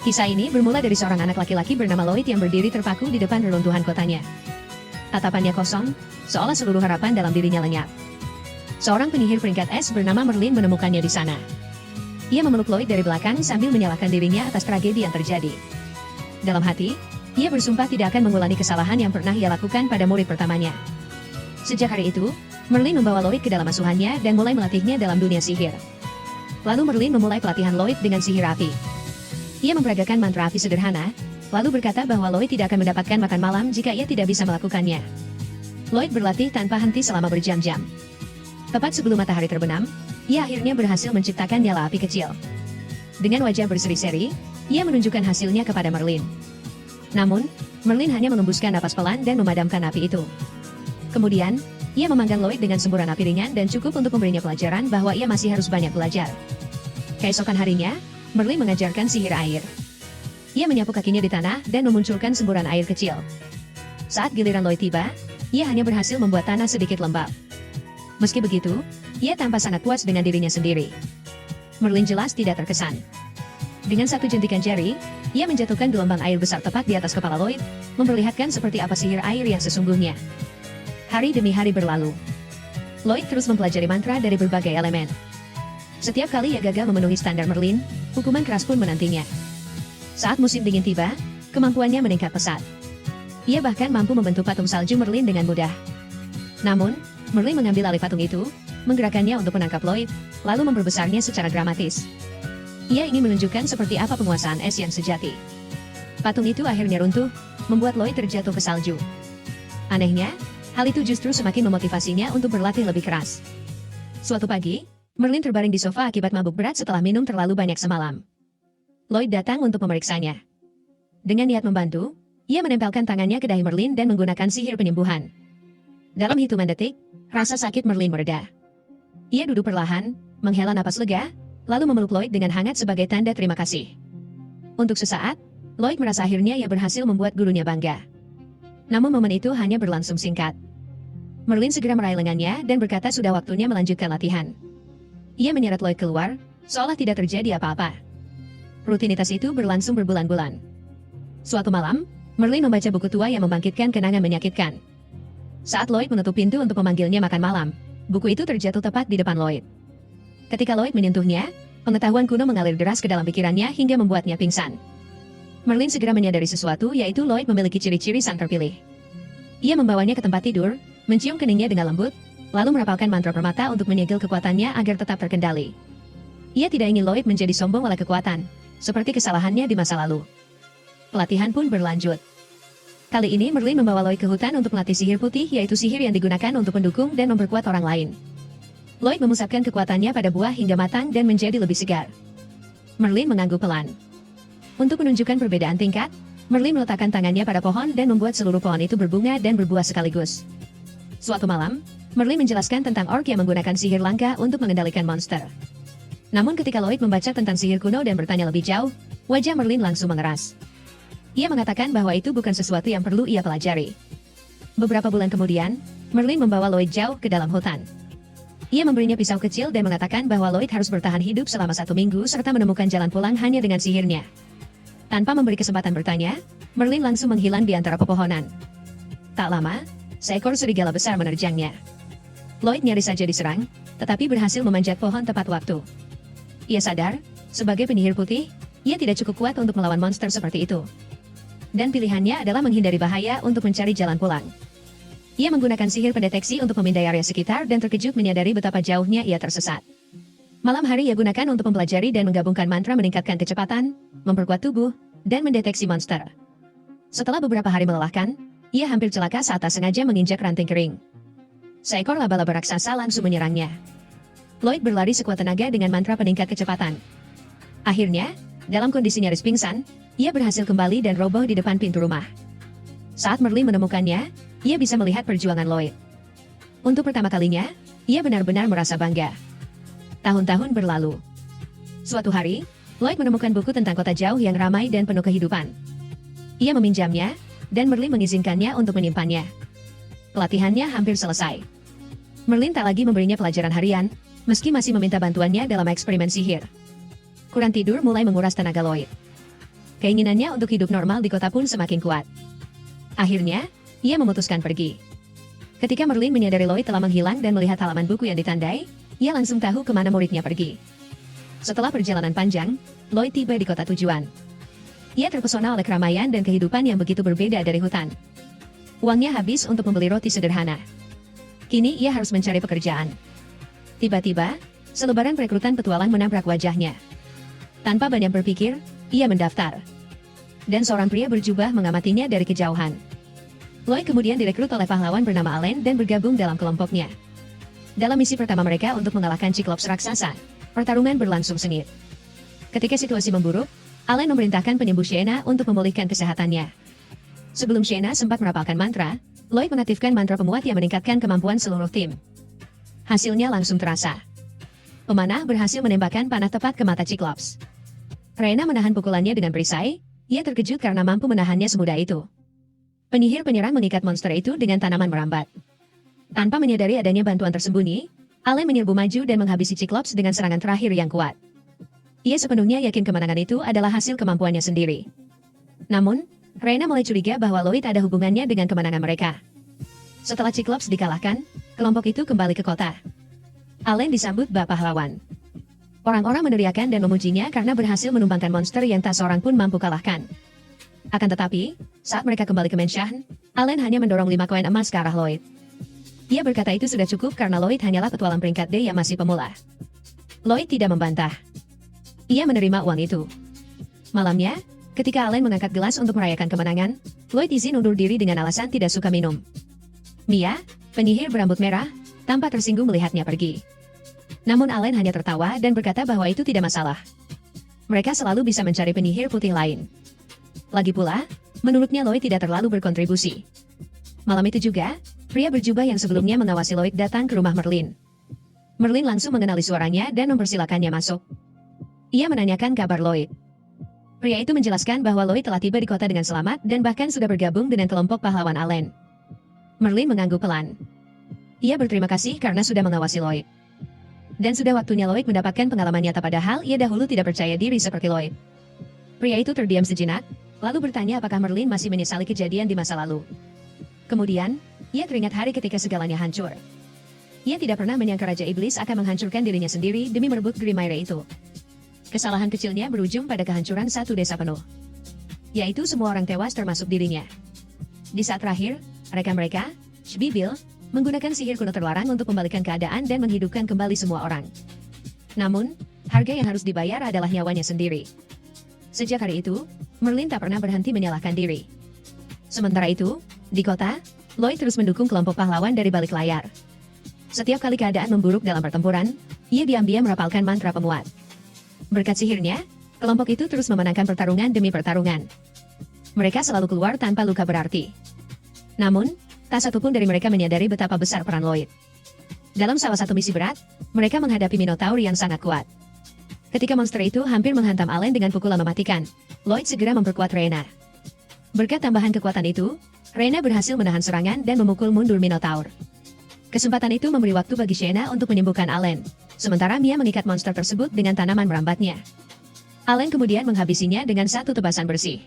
Kisah ini bermula dari seorang anak laki-laki bernama Lloyd yang berdiri terpaku di depan reruntuhan kotanya. Tatapannya kosong, seolah seluruh harapan dalam dirinya lenyap. Seorang penyihir peringkat S bernama Merlin menemukannya di sana. Ia memeluk Lloyd dari belakang sambil menyalahkan dirinya atas tragedi yang terjadi. Dalam hati, ia bersumpah tidak akan mengulangi kesalahan yang pernah ia lakukan pada murid pertamanya. Sejak hari itu, Merlin membawa Lloyd ke dalam asuhannya dan mulai melatihnya dalam dunia sihir. Lalu Merlin memulai pelatihan Lloyd dengan sihir api. Ia memperagakan mantra api sederhana, lalu berkata bahwa Lloyd tidak akan mendapatkan makan malam jika ia tidak bisa melakukannya. Lloyd berlatih tanpa henti selama berjam-jam. Tepat sebelum matahari terbenam, ia akhirnya berhasil menciptakan nyala api kecil. Dengan wajah berseri-seri, ia menunjukkan hasilnya kepada Merlin. Namun, Merlin hanya mengembuskan napas pelan dan memadamkan api itu. Kemudian, ia memanggang Lloyd dengan semburan api ringan dan cukup untuk memberinya pelajaran bahwa ia masih harus banyak belajar. Keesokan harinya, Merlin mengajarkan sihir air. Ia menyapu kakinya di tanah dan memunculkan semburan air kecil. Saat giliran Lloyd tiba, ia hanya berhasil membuat tanah sedikit lembab. Meski begitu, ia tampak sangat puas dengan dirinya sendiri. Merlin jelas tidak terkesan. Dengan satu jentikan jari, ia menjatuhkan gelombang air besar tepat di atas kepala Lloyd, memperlihatkan seperti apa sihir air yang sesungguhnya. Hari demi hari berlalu. Lloyd terus mempelajari mantra dari berbagai elemen. Setiap kali ia gagal memenuhi standar Merlin, hukuman keras pun menantinya. Saat musim dingin tiba, kemampuannya meningkat pesat. Ia bahkan mampu membentuk patung salju Merlin dengan mudah. Namun, Merlin mengambil alih patung itu, menggerakkannya untuk menangkap Lloyd, lalu memperbesarnya secara dramatis. Ia ingin menunjukkan seperti apa penguasaan es yang sejati. Patung itu akhirnya runtuh, membuat Lloyd terjatuh ke salju. Anehnya, hal itu justru semakin memotivasinya untuk berlatih lebih keras. Suatu pagi, Merlin terbaring di sofa akibat mabuk berat setelah minum terlalu banyak semalam. Lloyd datang untuk memeriksanya. Dengan niat membantu, ia menempelkan tangannya ke dahi Merlin dan menggunakan sihir penyembuhan. Dalam hitungan detik, rasa sakit Merlin mereda. Ia duduk perlahan, menghela napas lega, lalu memeluk Lloyd dengan hangat sebagai tanda terima kasih. Untuk sesaat, Lloyd merasa akhirnya ia berhasil membuat gurunya bangga. Namun momen itu hanya berlangsung singkat. Merlin segera meraih lengannya dan berkata sudah waktunya melanjutkan latihan. Ia menyeret Lloyd keluar, seolah tidak terjadi apa-apa. Rutinitas itu berlangsung berbulan-bulan. Suatu malam, Merlin membaca buku tua yang membangkitkan kenangan menyakitkan. Saat Lloyd menutup pintu untuk memanggilnya makan malam, buku itu terjatuh tepat di depan Lloyd. Ketika Lloyd menyentuhnya, pengetahuan kuno mengalir deras ke dalam pikirannya hingga membuatnya pingsan. Merlin segera menyadari sesuatu, yaitu Lloyd memiliki ciri-ciri sang terpilih. Ia membawanya ke tempat tidur, mencium keningnya dengan lembut, lalu merapalkan mantra permata untuk menyegel kekuatannya agar tetap terkendali. Ia tidak ingin Lloyd menjadi sombong oleh kekuatan, seperti kesalahannya di masa lalu. Pelatihan pun berlanjut. Kali ini Merlin membawa Lloyd ke hutan untuk melatih sihir putih, yaitu sihir yang digunakan untuk mendukung dan memperkuat orang lain. Lloyd memusatkan kekuatannya pada buah hingga matang dan menjadi lebih segar. Merlin mengangguk pelan. Untuk menunjukkan perbedaan tingkat, Merlin meletakkan tangannya pada pohon dan membuat seluruh pohon itu berbunga dan berbuah sekaligus. Suatu malam, Merlin menjelaskan tentang orc yang menggunakan sihir langka untuk mengendalikan monster. Namun ketika Lloyd membaca tentang sihir kuno dan bertanya lebih jauh, wajah Merlin langsung mengeras. Ia mengatakan bahwa itu bukan sesuatu yang perlu ia pelajari. Beberapa bulan kemudian, Merlin membawa Lloyd jauh ke dalam hutan. Ia memberinya pisau kecil dan mengatakan bahwa Lloyd harus bertahan hidup selama 1 minggu serta menemukan jalan pulang hanya dengan sihirnya. Tanpa memberi kesempatan bertanya, Merlin langsung menghilang di antara pepohonan. Tak lama, seekor serigala besar menerjangnya. Lloyd nyaris saja diserang, tetapi berhasil memanjat pohon tepat waktu. Ia sadar, sebagai penyihir putih, ia tidak cukup kuat untuk melawan monster seperti itu. Dan pilihannya adalah menghindari bahaya untuk mencari jalan pulang. Ia menggunakan sihir pendeteksi untuk memindai area sekitar dan terkejut menyadari betapa jauhnya ia tersesat. Malam hari ia gunakan untuk mempelajari dan menggabungkan mantra meningkatkan kecepatan, memperkuat tubuh, dan mendeteksi monster. Setelah beberapa hari melelahkan, ia hampir celaka saat tak sengaja menginjak ranting kering. Seekor laba-laba raksasa langsung menyerangnya. Lloyd berlari sekuat tenaga dengan mantra peningkat kecepatan. Akhirnya, dalam kondisi nyaris pingsan, ia berhasil kembali dan roboh di depan pintu rumah. Saat Merlin menemukannya, ia bisa melihat perjuangan Lloyd. Untuk pertama kalinya, ia benar-benar merasa bangga. Tahun-tahun berlalu. Suatu hari, Lloyd menemukan buku tentang kota jauh yang ramai dan penuh kehidupan. Ia meminjamnya, dan Merlin mengizinkannya untuk menyimpannya. Pelatihannya hampir selesai. Merlin tak lagi memberinya pelajaran harian, meski masih meminta bantuannya dalam eksperimen sihir. Kurang tidur mulai menguras tenaga Lloyd. Keinginannya untuk hidup normal di kota pun semakin kuat. Akhirnya, ia memutuskan pergi. Ketika Merlin menyadari Lloyd telah menghilang dan melihat halaman buku yang ditandai, ia langsung tahu kemana muridnya pergi. Setelah perjalanan panjang, Lloyd tiba di kota tujuan. Ia terpesona oleh keramaian dan kehidupan yang begitu berbeda dari hutan. Uangnya habis untuk membeli roti sederhana. Kini ia harus mencari pekerjaan. Tiba-tiba, selebaran perekrutan petualang menabrak wajahnya. Tanpa banyak berpikir, ia mendaftar. Dan seorang pria berjubah mengamatinya dari kejauhan. Lloyd kemudian direkrut oleh pahlawan bernama Allen dan bergabung dalam kelompoknya. Dalam misi pertama mereka untuk mengalahkan Cyclops raksasa, pertarungan berlangsung sengit. Ketika situasi memburuk, Allen memerintahkan penyembuh Shena untuk memulihkan kesehatannya. Sebelum Shena sempat merapalkan mantra, Lloyd mengaktifkan mantra pemuat yang meningkatkan kemampuan seluruh tim. Hasilnya langsung terasa. Pemanah berhasil menembakkan panah tepat ke mata Cyclops. Reyna menahan pukulannya dengan perisai, ia terkejut karena mampu menahannya semudah itu. Penyihir penyerang mengikat monster itu dengan tanaman merambat. Tanpa menyadari adanya bantuan tersembunyi, Allen menyerbu maju dan menghabisi Cyclops dengan serangan terakhir yang kuat. Ia sepenuhnya yakin kemenangan itu adalah hasil kemampuannya sendiri. Namun, Reyna mulai curiga bahwa Lloyd ada hubungannya dengan kemenangan mereka. Setelah Cyclops dikalahkan, kelompok itu kembali ke kota. Allen disambut bak pahlawan. Orang-orang meneriakan dan memujinya karena berhasil menumbangkan monster yang tak seorang pun mampu kalahkan. Akan tetapi, saat mereka kembali ke Menshan, Allen hanya mendorong 5 koin emas ke arah Lloyd. Ia berkata itu sudah cukup karena Lloyd hanyalah petualang peringkat D yang masih pemula. Lloyd tidak membantah. Ia menerima uang itu. Malamnya, ketika Allen mengangkat gelas untuk merayakan kemenangan, Lloyd izin undur diri dengan alasan tidak suka minum. Mia, penyihir berambut merah, tampak tersinggung melihatnya pergi. Namun Allen hanya tertawa dan berkata bahwa itu tidak masalah. Mereka selalu bisa mencari penyihir putih lain. Lagi pula, menurutnya Lloyd tidak terlalu berkontribusi. Malam itu juga, pria berjubah yang sebelumnya mengawasi Lloyd datang ke rumah Merlin. Merlin langsung mengenali suaranya dan mempersilakannya masuk. Ia menanyakan kabar Lloyd. Pria itu menjelaskan bahwa Lloyd telah tiba di kota dengan selamat dan bahkan sudah bergabung dengan kelompok pahlawan Allen. Merlin mengangguk pelan. Ia berterima kasih karena sudah mengawasi Lloyd. Dan sudah waktunya Lloyd mendapatkan pengalaman nyata padahal ia dahulu tidak percaya diri seperti Lloyd. Pria itu terdiam sejenak, lalu bertanya apakah Merlin masih menyesali kejadian di masa lalu. Kemudian, ia teringat hari ketika segalanya hancur. Ia tidak pernah menyangka Raja Iblis akan menghancurkan dirinya sendiri demi merebut Grimmaire itu. Kesalahan kecilnya berujung pada kehancuran satu desa penuh. Yaitu semua orang tewas termasuk dirinya. Di saat terakhir, rekan mereka, Shbibil, menggunakan sihir kuno terlarang untuk membalikan keadaan dan menghidupkan kembali semua orang. Namun, harga yang harus dibayar adalah nyawanya sendiri. Sejak hari itu, Merlin tak pernah berhenti menyalahkan diri. Sementara itu, di kota, Lloyd terus mendukung kelompok pahlawan dari balik layar. Setiap kali keadaan memburuk dalam pertempuran, ia diam-diam merapalkan mantra pemuat. Berkat sihirnya, kelompok itu terus memenangkan pertarungan demi pertarungan. Mereka selalu keluar tanpa luka berarti. Namun, tak satupun dari mereka menyadari betapa besar peran Lloyd. Dalam salah satu misi berat, mereka menghadapi Minotaur yang sangat kuat. Ketika monster itu hampir menghantam Allen dengan pukulan mematikan, Lloyd segera memperkuat Reyna. Berkat tambahan kekuatan itu, Reyna berhasil menahan serangan dan memukul mundur Minotaur. Kesempatan itu memberi waktu bagi Shena untuk menyembuhkan Allen, sementara Mia mengikat monster tersebut dengan tanaman merambatnya. Allen kemudian menghabisinya dengan satu tebasan bersih.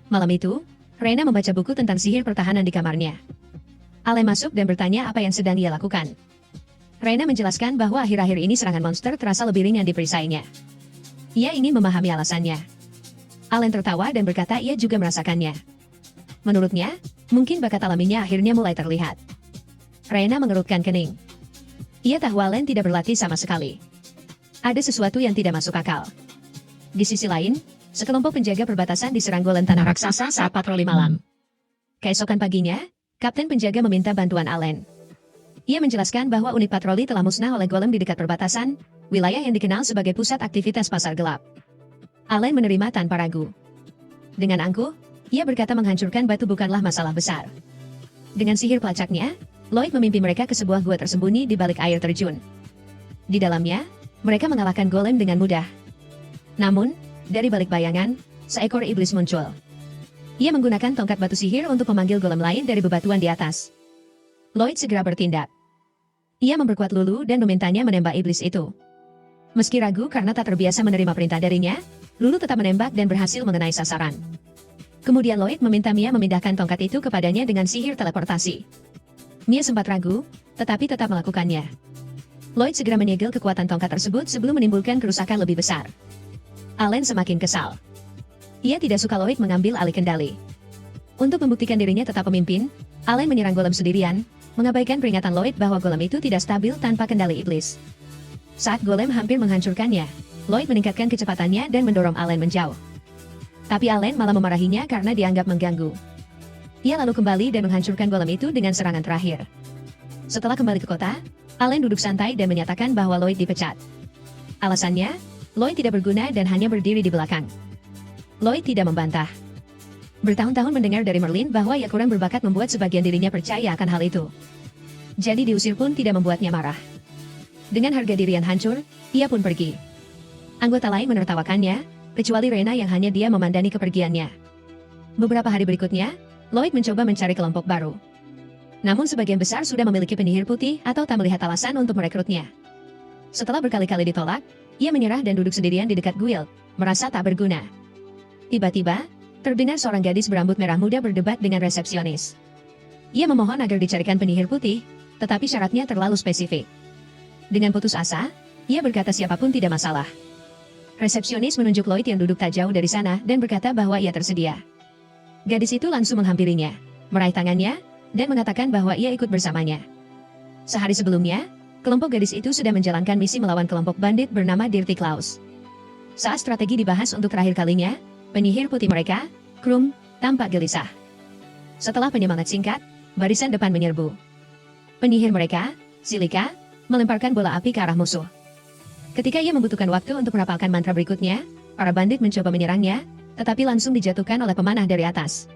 Malam itu, Reyna membaca buku tentang sihir pertahanan di kamarnya. Allen masuk dan bertanya apa yang sedang ia lakukan. Reyna menjelaskan bahwa akhir-akhir ini serangan monster terasa lebih ringan di perisainya. Ia ingin memahami alasannya. Allen tertawa dan berkata ia juga merasakannya. Menurutnya, mungkin bakat alaminya akhirnya mulai terlihat. Reyna mengerutkan kening. Ia tahu Allen tidak berlatih sama sekali. Ada sesuatu yang tidak masuk akal. Di sisi lain, sekelompok penjaga perbatasan diserang golem tanah raksasa saat patroli malam. Keesokan paginya, Kapten penjaga meminta bantuan Allen. Ia menjelaskan bahwa unit patroli telah musnah oleh golem di dekat perbatasan, wilayah yang dikenal sebagai pusat aktivitas pasar gelap. Allen menerima tanpa ragu. Dengan angkuh, ia berkata menghancurkan batu bukanlah masalah besar. Dengan sihir pelacaknya, Lloyd memimpin mereka ke sebuah gua tersembunyi di balik air terjun. Di dalamnya, mereka mengalahkan golem dengan mudah. Namun, dari balik bayangan, seekor iblis muncul. Ia menggunakan tongkat batu sihir untuk memanggil golem lain dari bebatuan di atas. Lloyd segera bertindak. Ia memperkuat Lulu dan memintanya menembak iblis itu. Meski ragu karena tak terbiasa menerima perintah darinya, Lulu tetap menembak dan berhasil mengenai sasaran. Kemudian Lloyd meminta Mia memindahkan tongkat itu kepadanya dengan sihir teleportasi. Mia sempat ragu, tetapi tetap melakukannya. Lloyd segera menyegel kekuatan tongkat tersebut sebelum menimbulkan kerusakan lebih besar. Allen semakin kesal. Ia tidak suka Lloyd mengambil alih kendali. Untuk membuktikan dirinya tetap pemimpin, Allen menyerang golem sendirian, mengabaikan peringatan Lloyd bahwa golem itu tidak stabil tanpa kendali iblis. Saat golem hampir menghancurkannya, Lloyd meningkatkan kecepatannya dan mendorong Allen menjauh. Tapi Allen malah memarahinya karena dianggap mengganggu. Ia lalu kembali dan menghancurkan golem itu dengan serangan terakhir. Setelah kembali ke kota, Allen duduk santai dan menyatakan bahwa Lloyd dipecat. Alasannya, Lloyd tidak berguna dan hanya berdiri di belakang. Lloyd tidak membantah. Bertahun-tahun mendengar dari Merlin bahwa ia kurang berbakat membuat sebagian dirinya percaya akan hal itu. Jadi diusir pun tidak membuatnya marah. Dengan harga diri yang hancur, ia pun pergi. Anggota lain menertawakannya, kecuali Rena yang hanya dia memandani kepergiannya. Beberapa hari berikutnya, Lloyd mencoba mencari kelompok baru. Namun sebagian besar sudah memiliki penyihir putih atau tak melihat alasan untuk merekrutnya. Setelah berkali-kali ditolak, ia menyerah dan duduk sendirian di dekat guild, merasa tak berguna. Tiba-tiba, terdengar seorang gadis berambut merah muda berdebat dengan resepsionis. Ia memohon agar dicarikan penyihir putih, tetapi syaratnya terlalu spesifik. Dengan putus asa, ia berkata siapapun tidak masalah. Resepsionis menunjuk Lloyd yang duduk tak jauh dari sana dan berkata bahwa ia tersedia. Gadis itu langsung menghampirinya, meraih tangannya, dan mengatakan bahwa ia ikut bersamanya. Sehari sebelumnya, kelompok gadis itu sudah menjalankan misi melawan kelompok bandit bernama Dirty Claws. Saat strategi dibahas untuk terakhir kalinya, penyihir putih mereka, Krum, tampak gelisah. Setelah penyemangat singkat, barisan depan menyerbu. Penyihir mereka, Silika, melemparkan bola api ke arah musuh. Ketika ia membutuhkan waktu untuk merapalkan mantra berikutnya, para bandit mencoba menyerangnya, tetapi langsung dijatuhkan oleh pemanah dari atas.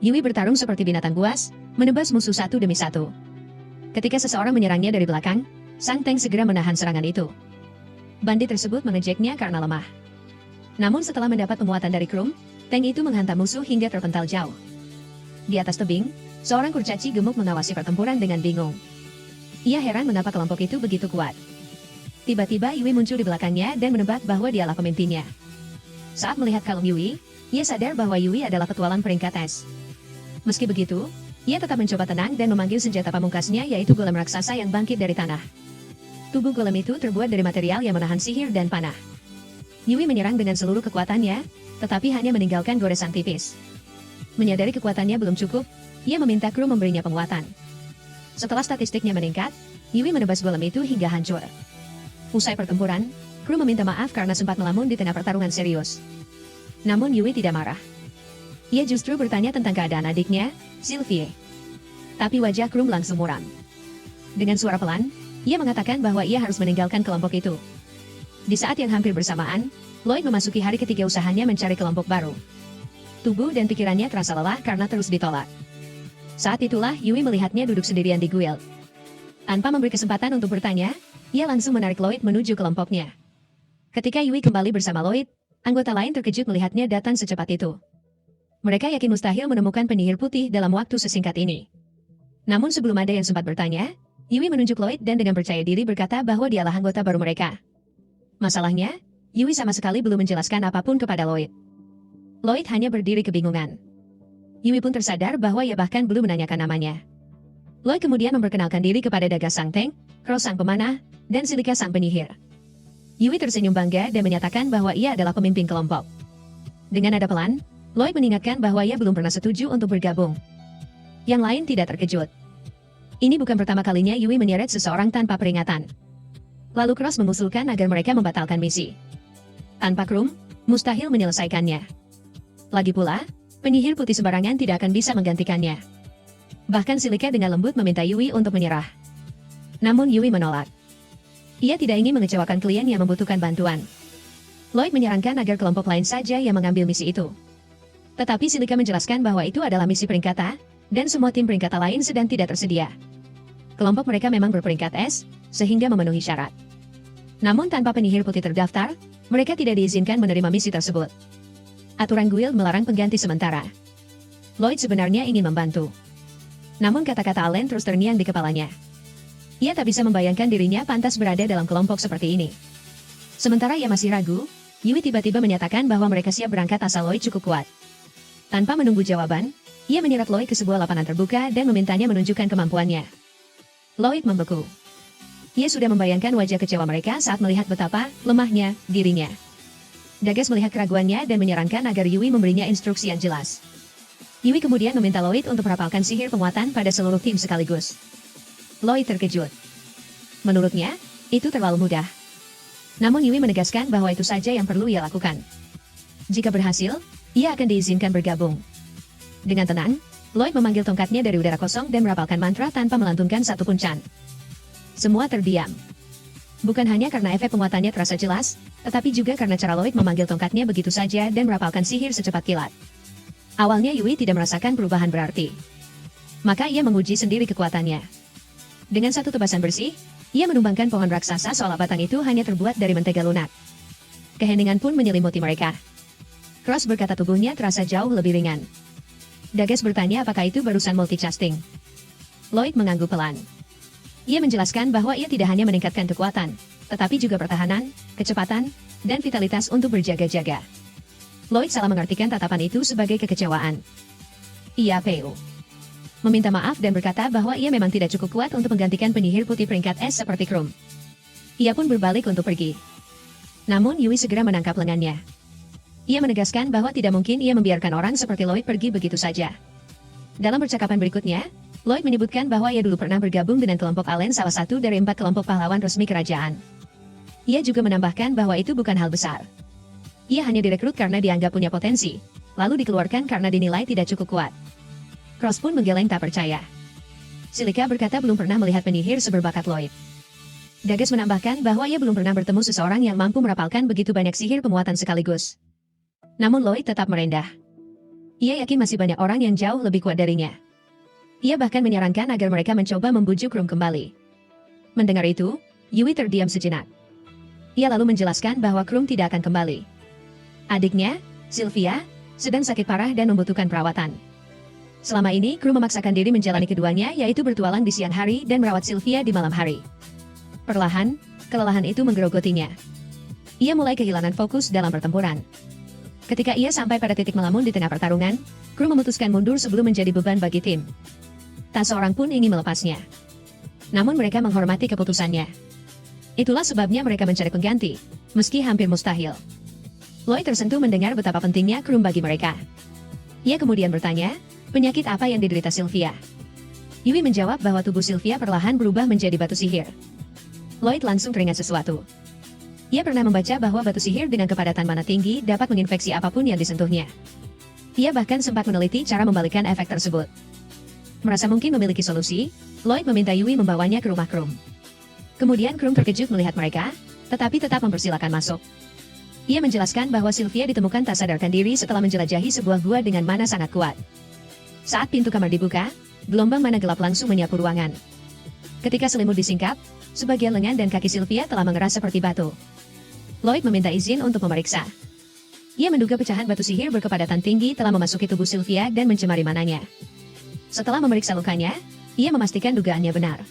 Yui bertarung seperti binatang buas, menebas musuh satu demi satu. Ketika seseorang menyerangnya dari belakang, sang tank segera menahan serangan itu. Bandit tersebut mengejeknya karena lemah. Namun setelah mendapat penguatan dari Krum, tank itu menghantam musuh hingga terpental jauh. Di atas tebing, seorang kurcaci gemuk mengawasi pertempuran dengan bingung. Ia heran mengapa kelompok itu begitu kuat. Tiba-tiba Yui muncul di belakangnya dan menebak bahwa dialah pemimpinnya. Saat melihat kalung Yui, ia sadar bahwa Yui adalah petualang peringkat S. Meski begitu, ia tetap mencoba tenang dan memanggil senjata pamungkasnya yaitu golem raksasa yang bangkit dari tanah. Tubuh golem itu terbuat dari material yang menahan sihir dan panah. Yui menyerang dengan seluruh kekuatannya, tetapi hanya meninggalkan goresan tipis. Menyadari kekuatannya belum cukup, ia meminta kru memberinya penguatan. Setelah statistiknya meningkat, Yui menebas golem itu hingga hancur. Usai pertempuran, kru meminta maaf karena sempat melamun di tengah pertarungan serius. Namun Yui tidak marah. Ia justru bertanya tentang keadaan adiknya, Sylvie. Tapi wajah Krum langsung muram. Dengan suara pelan, ia mengatakan bahwa ia harus meninggalkan kelompok itu. Di saat yang hampir bersamaan, Lloyd memasuki hari ketiga usahanya mencari kelompok baru. Tubuh dan pikirannya terasa lelah karena terus ditolak. Saat itulah Yui melihatnya duduk sendirian di guild. Tanpa memberi kesempatan untuk bertanya, ia langsung menarik Lloyd menuju kelompoknya. Ketika Yui kembali bersama Lloyd, anggota lain terkejut melihatnya datang secepat itu. Mereka yakin mustahil menemukan penyihir putih dalam waktu sesingkat ini. Namun sebelum ada yang sempat bertanya, Yui menunjuk Lloyd dan dengan percaya diri berkata bahwa dialah anggota baru mereka. Masalahnya, Yui sama sekali belum menjelaskan apapun kepada Lloyd. Lloyd hanya berdiri kebingungan. Yui pun tersadar bahwa ia bahkan belum menanyakan namanya. Lloyd kemudian memperkenalkan diri kepada Dagas sang tank, Cross sang pemanah, dan Silika sang penyihir. Yui tersenyum bangga dan menyatakan bahwa ia adalah pemimpin kelompok. Dengan nada pelan, Lloyd mengingatkan bahwa ia belum pernah setuju untuk bergabung. Yang lain tidak terkejut. Ini bukan pertama kalinya Yui menyeret seseorang tanpa peringatan. Lalu Cross mengusulkan agar mereka membatalkan misi. Tanpa Krum, mustahil menyelesaikannya. Lagi pula, penyihir putih sembarangan tidak akan bisa menggantikannya. Bahkan Silika dengan lembut meminta Yui untuk menyerah. Namun Yui menolak. Ia tidak ingin mengecewakan klien yang membutuhkan bantuan. Lloyd menyarankan agar kelompok lain saja yang mengambil misi itu. Tetapi Silika menjelaskan bahwa itu adalah misi peringkata, dan semua tim peringkata lain sedang tidak tersedia. Kelompok mereka memang berperingkat S, sehingga memenuhi syarat. Namun tanpa penyihir putih terdaftar, mereka tidak diizinkan menerima misi tersebut. Aturan guild melarang pengganti sementara. Lloyd sebenarnya ingin membantu. Namun kata-kata Allen terus terngiang di kepalanya. Ia tak bisa membayangkan dirinya pantas berada dalam kelompok seperti ini. Sementara ia masih ragu, Yui tiba-tiba menyatakan bahwa mereka siap berangkat asal Lloyd cukup kuat. Tanpa menunggu jawaban, ia menyeret Lloyd ke sebuah lapangan terbuka dan memintanya menunjukkan kemampuannya. Lloyd membeku. Ia sudah membayangkan wajah kecewa mereka saat melihat betapa lemahnya dirinya. Dages melihat keraguannya dan menyarankan agar Yui memberinya instruksi yang jelas. Yui kemudian meminta Lloyd untuk merapalkan sihir penguatan pada seluruh tim sekaligus. Lloyd terkejut. Menurutnya, itu terlalu mudah. Namun Yui menegaskan bahwa itu saja yang perlu ia lakukan. Jika berhasil, ia akan diizinkan bergabung. Dengan tenang, Lloyd memanggil tongkatnya dari udara kosong dan merapalkan mantra tanpa melantunkan satu pun chant. Semua terdiam. Bukan hanya karena efek penguatannya terasa jelas, tetapi juga karena cara Lloyd memanggil tongkatnya begitu saja dan merapalkan sihir secepat kilat. Awalnya Yui tidak merasakan perubahan berarti. Maka ia menguji sendiri kekuatannya. Dengan satu tebasan bersih, ia menumbangkan pohon raksasa seolah batang itu hanya terbuat dari mentega lunak. Keheningan pun menyelimuti mereka. Cross berkata tubuhnya terasa jauh lebih ringan. Dages bertanya apakah itu barusan multicasting. Lloyd mengangguk pelan. Ia menjelaskan bahwa ia tidak hanya meningkatkan kekuatan, tetapi juga pertahanan, kecepatan, dan vitalitas untuk berjaga-jaga. Lloyd salah mengartikan tatapan itu sebagai kekecewaan. Ia PU. Meminta maaf dan berkata bahwa ia memang tidak cukup kuat untuk menggantikan penyihir putih peringkat S seperti Krum. Ia pun berbalik untuk pergi. Namun Yui segera menangkap lengannya. Ia menegaskan bahwa tidak mungkin ia membiarkan orang seperti Lloyd pergi begitu saja. Dalam percakapan berikutnya, Lloyd menyebutkan bahwa ia dulu pernah bergabung dengan kelompok Alen, salah satu dari 4 kelompok pahlawan resmi kerajaan. Ia juga menambahkan bahwa itu bukan hal besar. Ia hanya direkrut karena dianggap punya potensi, lalu dikeluarkan karena dinilai tidak cukup kuat. Cross pun menggeleng tak percaya. Silika berkata belum pernah melihat penyihir seberbakat Lloyd. Dages menambahkan bahwa ia belum pernah bertemu seseorang yang mampu merapalkan begitu banyak sihir penguatan sekaligus. Namun Lloyd tetap merendah. Ia yakin masih banyak orang yang jauh lebih kuat darinya. Ia bahkan menyarankan agar mereka mencoba membujuk Krum kembali. Mendengar itu, Yui terdiam sejenak. Ia lalu menjelaskan bahwa Krum tidak akan kembali. Adiknya, Sylvia, sedang sakit parah dan membutuhkan perawatan. Selama ini, Krum memaksakan diri menjalani keduanya, yaitu bertualang di siang hari dan merawat Sylvia di malam hari. Perlahan, kelelahan itu menggerogotinya. Ia mulai kehilangan fokus dalam pertempuran. Ketika ia sampai pada titik melamun di tengah pertarungan, Krum memutuskan mundur sebelum menjadi beban bagi tim. Tak seorang pun ingin melepasnya. Namun mereka menghormati keputusannya. Itulah sebabnya mereka mencari pengganti, meski hampir mustahil. Lloyd tersentuh mendengar betapa pentingnya Krum bagi mereka. Ia kemudian bertanya, penyakit apa yang diderita Sylvia? Yui menjawab bahwa tubuh Sylvia perlahan berubah menjadi batu sihir. Lloyd langsung teringat sesuatu. Ia pernah membaca bahwa batu sihir dengan kepadatan mana tinggi dapat menginfeksi apapun yang disentuhnya. Ia bahkan sempat meneliti cara membalikan efek tersebut. Merasa mungkin memiliki solusi, Lloyd meminta Yui membawanya ke rumah Krum. Kemudian Krum terkejut melihat mereka, tetapi tetap mempersilakan masuk. Ia menjelaskan bahwa Sylvia ditemukan tak sadarkan diri setelah menjelajahi sebuah gua dengan mana sangat kuat. Saat pintu kamar dibuka, gelombang mana gelap langsung menyapu ruangan. Ketika selimut disingkap, sebagian lengan dan kaki Sylvia telah mengeras seperti batu. Lloyd meminta izin untuk memeriksa. Ia menduga pecahan batu sihir berkepadatan tinggi telah memasuki tubuh Sylvia dan mencemari mananya. Setelah memeriksa lukanya, ia memastikan dugaannya benar.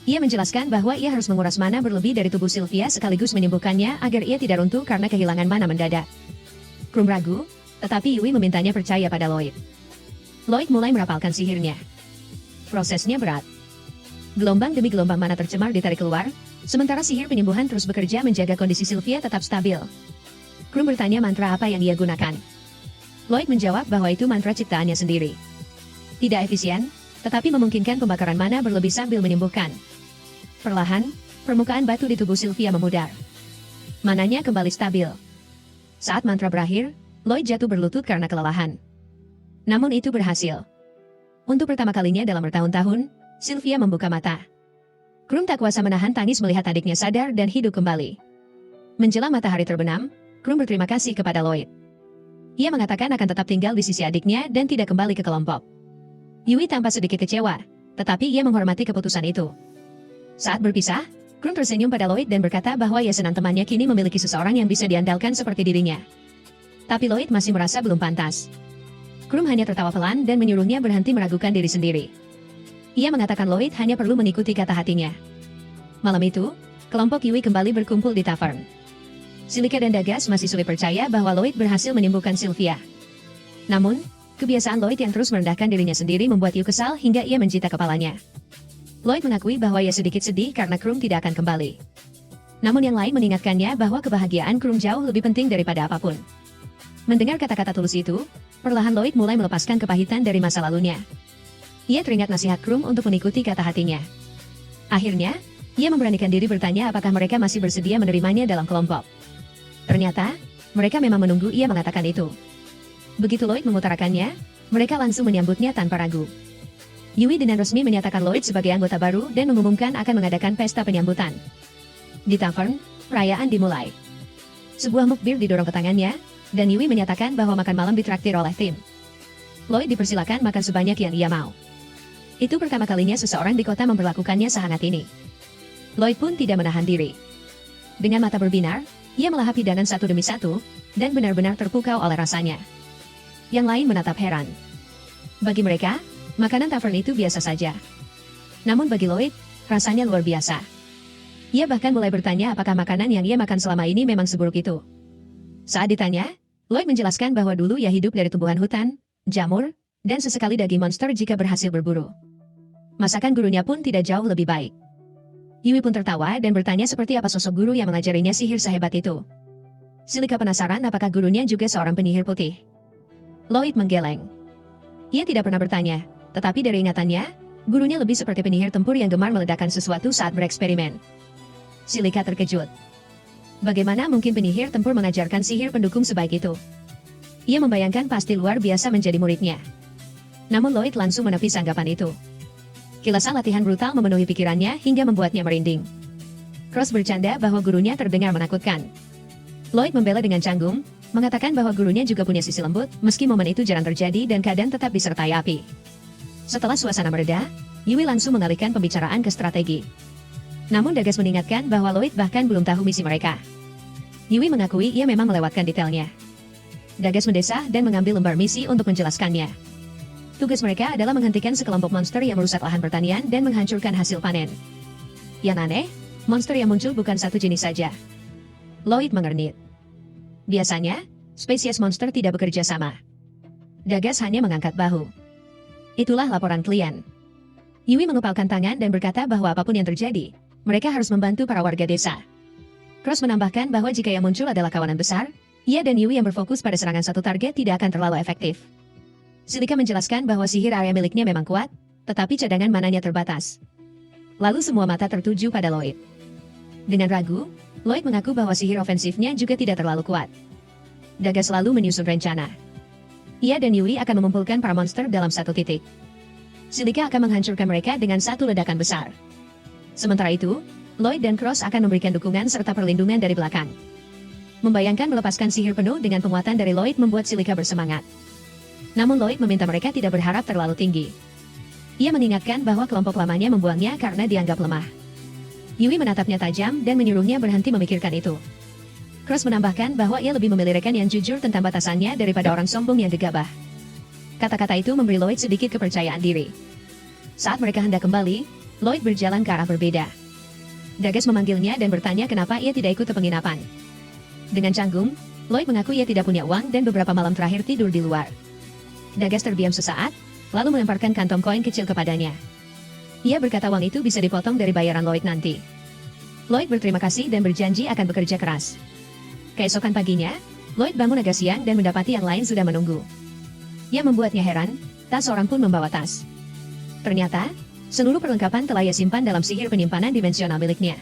Ia menjelaskan bahwa ia harus menguras mana berlebih dari tubuh Sylvia sekaligus menyembuhkannya agar ia tidak runtuh karena kehilangan mana mendadak. Krum ragu, tetapi Yui memintanya percaya pada Lloyd. Lloyd mulai merapalkan sihirnya. Prosesnya berat. Gelombang demi gelombang mana tercemar ditarik keluar, sementara sihir penyembuhan terus bekerja menjaga kondisi Sylvia tetap stabil. Krum bertanya mantra apa yang ia gunakan. Lloyd menjawab bahwa itu mantra ciptaannya sendiri. Tidak efisien, tetapi memungkinkan pembakaran mana berlebih sambil menyembuhkan. Perlahan, permukaan batu di tubuh Sylvia memudar. Mananya kembali stabil. Saat mantra berakhir, Lloyd jatuh berlutut karena kelelahan. Namun itu berhasil. Untuk pertama kalinya dalam bertahun-tahun, Sylvia membuka mata. Krum tak kuasa menahan tangis melihat adiknya sadar dan hidup kembali. Menjelang matahari terbenam, Krum berterima kasih kepada Lloyd. Ia mengatakan akan tetap tinggal di sisi adiknya dan tidak kembali ke kelompok. Yui tampak sedikit kecewa, tetapi ia menghormati keputusan itu. Saat berpisah, Krum tersenyum pada Lloyd dan berkata bahwa ia senang temannya kini memiliki seseorang yang bisa diandalkan seperti dirinya. Tapi Lloyd masih merasa belum pantas. Krum hanya tertawa pelan dan menyuruhnya berhenti meragukan diri sendiri. Ia mengatakan Lloyd hanya perlu mengikuti kata hatinya. Malam itu, kelompok Yui kembali berkumpul di tavern. Silika dan Dagas masih sulit percaya bahwa Lloyd berhasil menyembuhkan Sylvia. Namun, kebiasaan Lloyd yang terus merendahkan dirinya sendiri membuat Yu kesal hingga ia mencita kepalanya. Lloyd mengakui bahwa ia sedikit sedih karena Krum tidak akan kembali. Namun yang lain mengingatkannya bahwa kebahagiaan Krum jauh lebih penting daripada apapun. Mendengar kata-kata tulus itu, perlahan Lloyd mulai melepaskan kepahitan dari masa lalunya. Ia teringat nasihat Krum untuk mengikuti kata hatinya. Akhirnya, ia memberanikan diri bertanya apakah mereka masih bersedia menerimanya dalam kelompok. Ternyata, mereka memang menunggu ia mengatakan itu. Begitu Lloyd mengutarakannya, mereka langsung menyambutnya tanpa ragu. Yui dengan resmi menyatakan Lloyd sebagai anggota baru dan mengumumkan akan mengadakan pesta penyambutan. Di tavern, perayaan dimulai. Sebuah muk bir didorong ke tangannya, dan Yui menyatakan bahwa makan malam ditraktir oleh tim. Lloyd dipersilakan makan sebanyak yang ia mau. Itu pertama kalinya seseorang di kota memperlakukannya sehangat ini. Lloyd pun tidak menahan diri. Dengan mata berbinar, ia melahap hidangan satu demi satu, dan benar-benar terpukau oleh rasanya. Yang lain menatap heran. Bagi mereka, makanan tavern itu biasa saja. Namun bagi Lloyd, rasanya luar biasa. Ia bahkan mulai bertanya apakah makanan yang ia makan selama ini memang seburuk itu. Saat ditanya, Lloyd menjelaskan bahwa dulu ia hidup dari tumbuhan hutan, jamur, dan sesekali daging monster jika berhasil berburu. Masakan gurunya pun tidak jauh lebih baik. Yui pun tertawa dan bertanya seperti apa sosok guru yang mengajarinya sihir sehebat itu. Silika penasaran apakah gurunya juga seorang penyihir putih. Lloyd menggeleng. Ia tidak pernah bertanya, tetapi dari ingatannya, gurunya lebih seperti penyihir tempur yang gemar meledakkan sesuatu saat bereksperimen. Silika terkejut. Bagaimana mungkin penyihir tempur mengajarkan sihir pendukung sebaik itu? Ia membayangkan pasti luar biasa menjadi muridnya. Namun Lloyd langsung menepis anggapan itu. Kilasan latihan brutal memenuhi pikirannya hingga membuatnya merinding. Cross bercanda bahwa gurunya terdengar menakutkan. Lloyd membela dengan canggung, mengatakan bahwa gurunya juga punya sisi lembut, meski momen itu jarang terjadi dan keadaan tetap disertai api. Setelah suasana mereda, Yui langsung mengalihkan pembicaraan ke strategi. Namun Dagas mengingatkan bahwa Lloyd bahkan belum tahu misi mereka. Yui mengakui ia memang melewatkan detailnya. Dagas mendesah dan mengambil lembar misi untuk menjelaskannya. Tugas mereka adalah menghentikan sekelompok monster yang merusak lahan pertanian dan menghancurkan hasil panen. Yang aneh, monster yang muncul bukan satu jenis saja. Lloyd mengernit. Biasanya, spesies monster tidak bekerja sama. Dagas hanya mengangkat bahu. Itulah laporan klien. Yui mengepalkan tangan dan berkata bahwa apapun yang terjadi, mereka harus membantu para warga desa. Cross menambahkan bahwa jika yang muncul adalah kawanan besar, ia dan Yui yang berfokus pada serangan satu target tidak akan terlalu efektif. Silika menjelaskan bahwa sihir area miliknya memang kuat, tetapi cadangan mananya terbatas. Lalu semua mata tertuju pada Lloyd. Dengan ragu, Lloyd mengaku bahwa sihir ofensifnya juga tidak terlalu kuat. Dagas selalu menyusun rencana. Ia dan Yui akan mengumpulkan para monster dalam satu titik. Silika akan menghancurkan mereka dengan satu ledakan besar. Sementara itu, Lloyd dan Cross akan memberikan dukungan serta perlindungan dari belakang. Membayangkan melepaskan sihir penuh dengan penguatan dari Lloyd membuat Silika bersemangat. Namun Lloyd meminta mereka tidak berharap terlalu tinggi. Ia mengingatkan bahwa kelompok lamanya membuangnya karena dianggap lemah. Yui menatapnya tajam dan menyuruhnya berhenti memikirkan itu. Cross menambahkan bahwa ia lebih memilih rekan yang jujur tentang batasannya daripada orang sombong yang gegabah. Kata-kata itu memberi Lloyd sedikit kepercayaan diri. Saat mereka hendak kembali, Lloyd berjalan ke arah berbeda. Dagas memanggilnya dan bertanya kenapa ia tidak ikut ke penginapan. Dengan canggung, Lloyd mengaku ia tidak punya uang dan beberapa malam terakhir tidur di luar. Dagas terdiam sesaat, lalu melemparkan kantong koin kecil kepadanya. Ia berkata uang itu bisa dipotong dari bayaran Lloyd nanti. Lloyd berterima kasih dan berjanji akan bekerja keras. Keesokan paginya, Lloyd bangun agak siang dan mendapati yang lain sudah menunggu. Ia membuatnya heran, tak seorang pun membawa tas. Ternyata, seluruh perlengkapan telah ia simpan dalam sihir penyimpanan dimensional miliknya.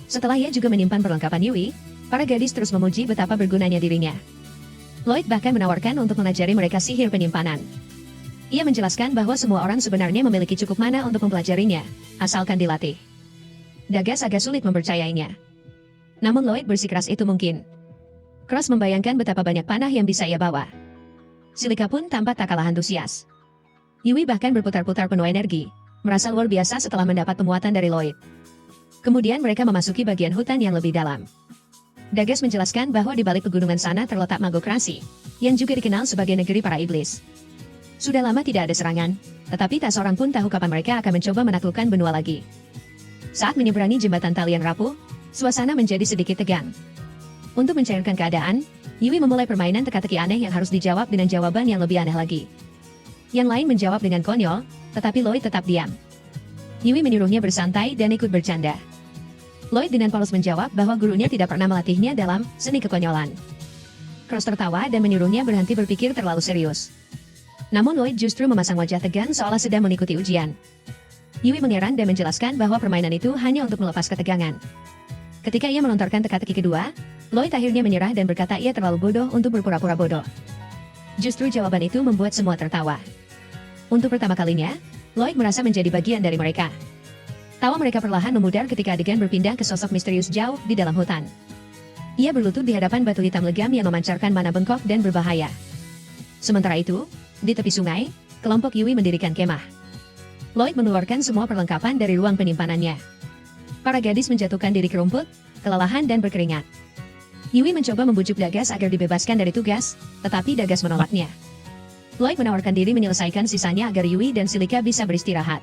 Setelah ia juga menyimpan perlengkapan Yui, para gadis terus memuji betapa bergunanya dirinya. Lloyd bahkan menawarkan untuk mengajari mereka sihir penyimpanan. Ia menjelaskan bahwa semua orang sebenarnya memiliki cukup mana untuk mempelajarinya, asalkan dilatih. Dagas agak sulit mempercayainya. Namun Lloyd bersikeras itu mungkin. Cross membayangkan betapa banyak panah yang bisa ia bawa. Silika pun tampak tak kalah antusias. Yui bahkan berputar-putar penuh energi, merasa luar biasa setelah mendapat penguatan dari Lloyd. Kemudian mereka memasuki bagian hutan yang lebih dalam. Dagas menjelaskan bahwa di balik pegunungan sana terletak Magokrasi, yang juga dikenal sebagai negeri para iblis. Sudah lama tidak ada serangan, tetapi tak seorang pun tahu kapan mereka akan mencoba menaklukkan benua lagi. Saat menyeberangi jembatan talian rapuh, suasana menjadi sedikit tegang. Untuk mencairkan keadaan, Yui memulai permainan teka-teki aneh yang harus dijawab dengan jawaban yang lebih aneh lagi. Yang lain menjawab dengan konyol, tetapi Lloyd tetap diam. Yui menyuruhnya bersantai dan ikut bercanda. Lloyd dengan polos menjawab bahwa gurunya tidak pernah melatihnya dalam seni kekonyolan. Cross tertawa dan menyuruhnya berhenti berpikir terlalu serius. Namun Lloyd justru memasang wajah tegang seolah sedang mengikuti ujian. Yui mengerang dan menjelaskan bahwa permainan itu hanya untuk melepas ketegangan. Ketika ia melontarkan teka-teki kedua, Lloyd akhirnya menyerah dan berkata ia terlalu bodoh untuk berpura-pura bodoh. Justru jawaban itu membuat semua tertawa. Untuk pertama kalinya, Lloyd merasa menjadi bagian dari mereka. Tawa mereka perlahan memudar ketika adegan berpindah ke sosok misterius jauh di dalam hutan. Ia berlutut di hadapan batu hitam legam yang memancarkan mana bengkok dan berbahaya. Sementara itu, di tepi sungai, kelompok Yui mendirikan kemah. Lloyd mengeluarkan semua perlengkapan dari ruang penimpanannya. Para gadis menjatuhkan diri ke rumput, kelelahan dan berkeringat. Yui mencoba membujuk Dagas agar dibebaskan dari tugas, tetapi Dagas menolaknya. Lloyd menawarkan diri menyelesaikan sisanya agar Yui dan Silika bisa beristirahat.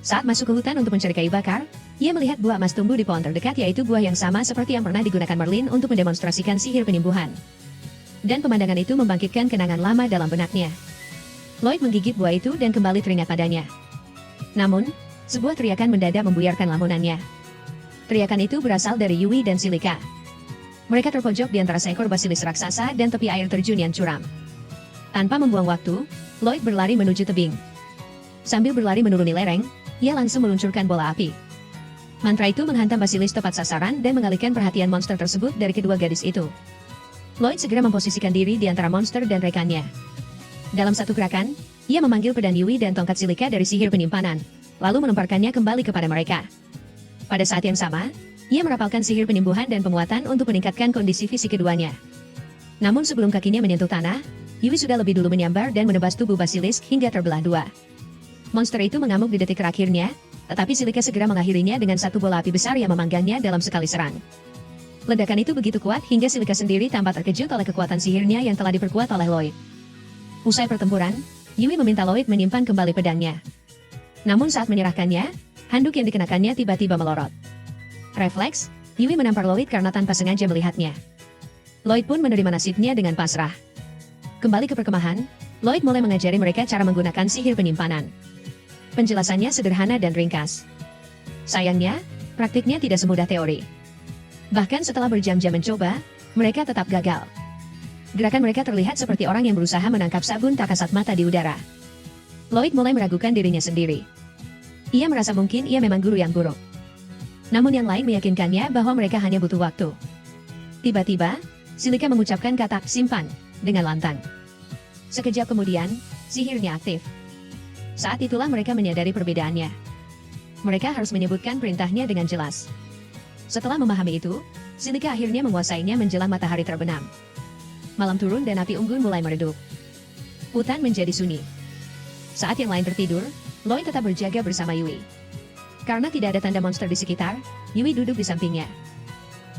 Saat masuk ke hutan untuk mencari kayu bakar, ia melihat buah emas tumbuh di pohon terdekat, yaitu buah yang sama seperti yang pernah digunakan Merlin untuk mendemonstrasikan sihir penyembuhan. Dan pemandangan itu membangkitkan kenangan lama dalam benaknya. Lloyd menggigit buah itu dan kembali teringat padanya. Namun, sebuah teriakan mendadak membuyarkan lamunannya. Teriakan itu berasal dari Yui dan Silika. Mereka terpojok di antara seekor basilis raksasa dan tepi air terjun yang curam. Tanpa membuang waktu, Lloyd berlari menuju tebing. Sambil berlari menuruni lereng, ia langsung meluncurkan bola api. Mantra itu menghantam basilis tepat sasaran dan mengalihkan perhatian monster tersebut dari kedua gadis itu. Lloyd segera memposisikan diri di antara monster dan rekannya. Dalam satu gerakan, ia memanggil pedang Yui dan tongkat Silika dari sihir penyimpanan, lalu melemparkannya kembali kepada mereka. Pada saat yang sama, ia merapalkan sihir penyembuhan dan penguatan untuk meningkatkan kondisi fisik keduanya. Namun sebelum kakinya menyentuh tanah, Yui sudah lebih dulu menyambar dan menebas tubuh basilisk hingga terbelah dua. Monster itu mengamuk di detik terakhirnya, tetapi Silika segera mengakhirinya dengan satu bola api besar yang memanggangnya dalam sekali serang. Ledakan itu begitu kuat hingga Silika sendiri tampak terkejut oleh kekuatan sihirnya yang telah diperkuat oleh Lloyd. Usai pertempuran, Yui meminta Lloyd menyimpan kembali pedangnya. Namun saat menyerahkannya, handuk yang dikenakannya tiba-tiba melorot. Refleks, Yui menampar Lloyd karena tanpa sengaja melihatnya. Lloyd pun menerima nasibnya dengan pasrah. Kembali ke perkemahan, Lloyd mulai mengajari mereka cara menggunakan sihir penyimpanan. Penjelasannya sederhana dan ringkas. Sayangnya, praktiknya tidak semudah teori. Bahkan setelah berjam-jam mencoba, mereka tetap gagal. Gerakan mereka terlihat seperti orang yang berusaha menangkap sabun tak kasat mata di udara. Lloyd mulai meragukan dirinya sendiri. Ia merasa mungkin ia memang guru yang buruk. Namun yang lain meyakinkannya bahwa mereka hanya butuh waktu. Tiba-tiba, Silika mengucapkan kata simpan dengan lantang. Sekejap kemudian, sihirnya aktif. Saat itulah mereka menyadari perbedaannya. Mereka harus menyebutkan perintahnya dengan jelas. Setelah memahami itu, Silika akhirnya menguasainya menjelang matahari terbenam. Malam turun dan api unggun mulai meredup. Hutan menjadi sunyi. Saat yang lain tertidur, Lloyd tetap berjaga bersama Yui. Karena tidak ada tanda monster di sekitar, Yui duduk di sampingnya.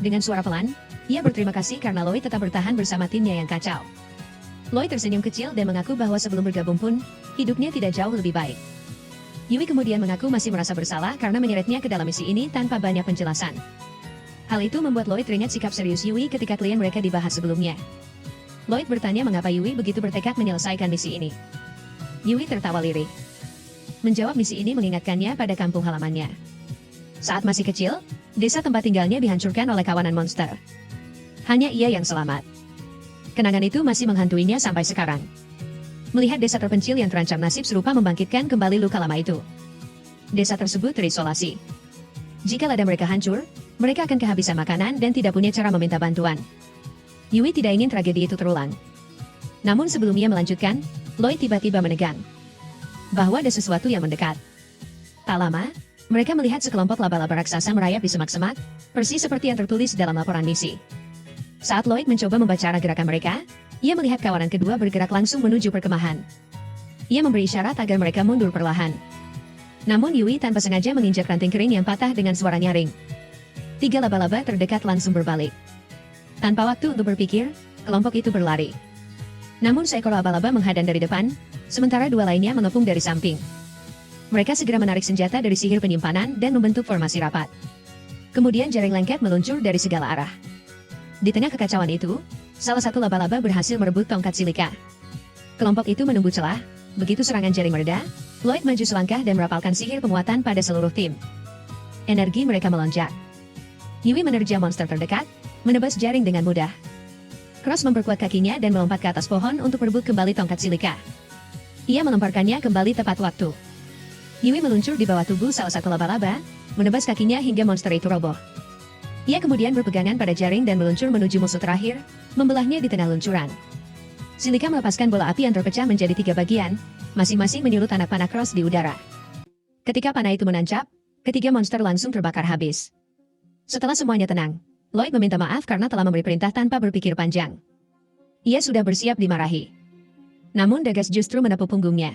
Dengan suara pelan, ia berterima kasih karena Lloyd tetap bertahan bersama timnya yang kacau. Lloyd tersenyum kecil dan mengaku bahwa sebelum bergabung pun, hidupnya tidak jauh lebih baik. Yui kemudian mengaku masih merasa bersalah karena menyeretnya ke dalam misi ini tanpa banyak penjelasan. Hal itu membuat Lloyd teringat sikap serius Yui ketika klien mereka dibahas sebelumnya. Lloyd bertanya mengapa Yui begitu bertekad menyelesaikan misi ini. Yui tertawa lirih. Menjawab misi ini mengingatkannya pada kampung halamannya. Saat masih kecil, desa tempat tinggalnya dihancurkan oleh kawanan monster. Hanya ia yang selamat. Kenangan itu masih menghantuinya sampai sekarang. Melihat desa terpencil yang terancam nasib serupa membangkitkan kembali luka lama itu. Desa tersebut terisolasi. Jika ladang mereka hancur, mereka akan kehabisan makanan dan tidak punya cara meminta bantuan. Yui tidak ingin tragedi itu terulang. Namun sebelum ia melanjutkan, Lloyd tiba-tiba menegang. Bahwa ada sesuatu yang mendekat. Tak lama, mereka melihat sekelompok laba-laba raksasa merayap di semak-semak, persis seperti yang tertulis dalam laporan misi. Saat Lloyd mencoba membaca arah gerakan mereka, ia melihat kawanan kedua bergerak langsung menuju perkemahan. Ia memberi isyarat agar mereka mundur perlahan. Namun Yui tanpa sengaja menginjak ranting kering yang patah dengan suara nyaring. 3 laba-laba terdekat langsung berbalik. Tanpa waktu untuk berpikir, kelompok itu berlari. Namun seekor laba-laba menghadang dari depan, sementara 2 lainnya mengepung dari samping. Mereka segera menarik senjata dari sihir penyimpanan dan membentuk formasi rapat. Kemudian jaring lengket meluncur dari segala arah. Di tengah kekacauan itu, salah satu laba-laba berhasil merebut tongkat silika. Kelompok itu menunggu celah, begitu serangan jaring mereda, Lloyd maju selangkah dan merapalkan sihir penguatan pada seluruh tim. Energi mereka melonjak. Yui menerjang monster terdekat, menebas jaring dengan mudah. Cross memperkuat kakinya dan melompat ke atas pohon untuk merebut kembali tongkat silika. Ia melemparkannya kembali tepat waktu. Yui meluncur di bawah tubuh salah satu laba-laba, menebas kakinya hingga monster itu roboh. Ia kemudian berpegangan pada jaring dan meluncur menuju musuh terakhir, membelahnya di tengah luncuran. Silika melepaskan bola api yang terpecah menjadi 3 bagian, masing-masing menyulut anak panah Cross di udara. Ketika panah itu menancap, ketiga monster langsung terbakar habis. Setelah semuanya tenang, Lloyd meminta maaf karena telah memberi perintah tanpa berpikir panjang. Ia sudah bersiap dimarahi. Namun Dagas justru menepuk punggungnya.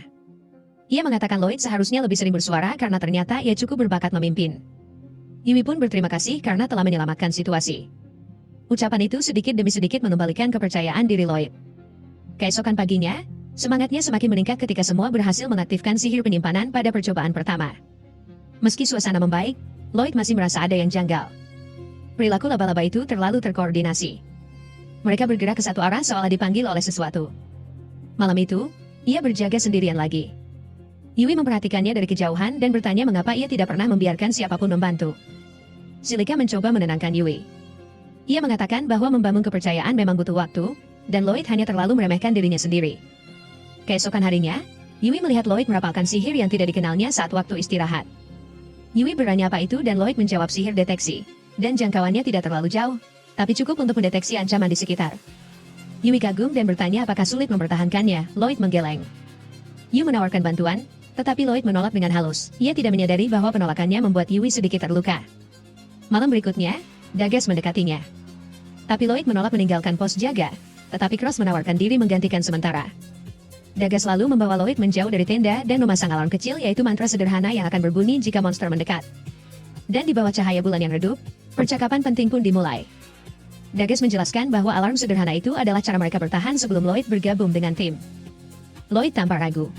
Ia mengatakan Lloyd seharusnya lebih sering bersuara karena ternyata ia cukup berbakat memimpin. Yui pun berterima kasih karena telah menyelamatkan situasi. Ucapan itu sedikit demi sedikit mengembalikan kepercayaan diri Lloyd. Keesokan paginya, semangatnya semakin meningkat ketika semua berhasil mengaktifkan sihir penyimpanan pada percobaan pertama. Meski suasana membaik, Lloyd masih merasa ada yang janggal. Perilaku laba-laba itu terlalu terkoordinasi. Mereka bergerak ke satu arah seolah dipanggil oleh sesuatu. Malam itu, ia berjaga sendirian lagi. Yui memperhatikannya dari kejauhan dan bertanya mengapa ia tidak pernah membiarkan siapapun membantu. Silika mencoba menenangkan Yui. Ia mengatakan bahwa membangun kepercayaan memang butuh waktu, dan Lloyd hanya terlalu meremehkan dirinya sendiri. Keesokan harinya, Yui melihat Lloyd merapalkan sihir yang tidak dikenalnya saat waktu istirahat. Yui bertanya apa itu dan Lloyd menjawab sihir deteksi, dan jangkauannya tidak terlalu jauh, tapi cukup untuk mendeteksi ancaman di sekitar. Yui kagum dan bertanya apakah sulit mempertahankannya. Lloyd menggeleng. Yui menawarkan bantuan, tetapi Lloyd menolak dengan halus. Ia tidak menyadari bahwa penolakannya membuat Yui sedikit terluka. Malam berikutnya, Dagas mendekatinya. Tapi Lloyd menolak meninggalkan pos jaga, tetapi Cross menawarkan diri menggantikan sementara. Dagas lalu membawa Lloyd menjauh dari tenda dan memasang alarm kecil yaitu mantra sederhana yang akan berbunyi jika monster mendekat. Dan di bawah cahaya bulan yang redup, percakapan penting pun dimulai. Dagas menjelaskan bahwa alarm sederhana itu adalah cara mereka bertahan sebelum Lloyd bergabung dengan tim. Lloyd tampak ragu.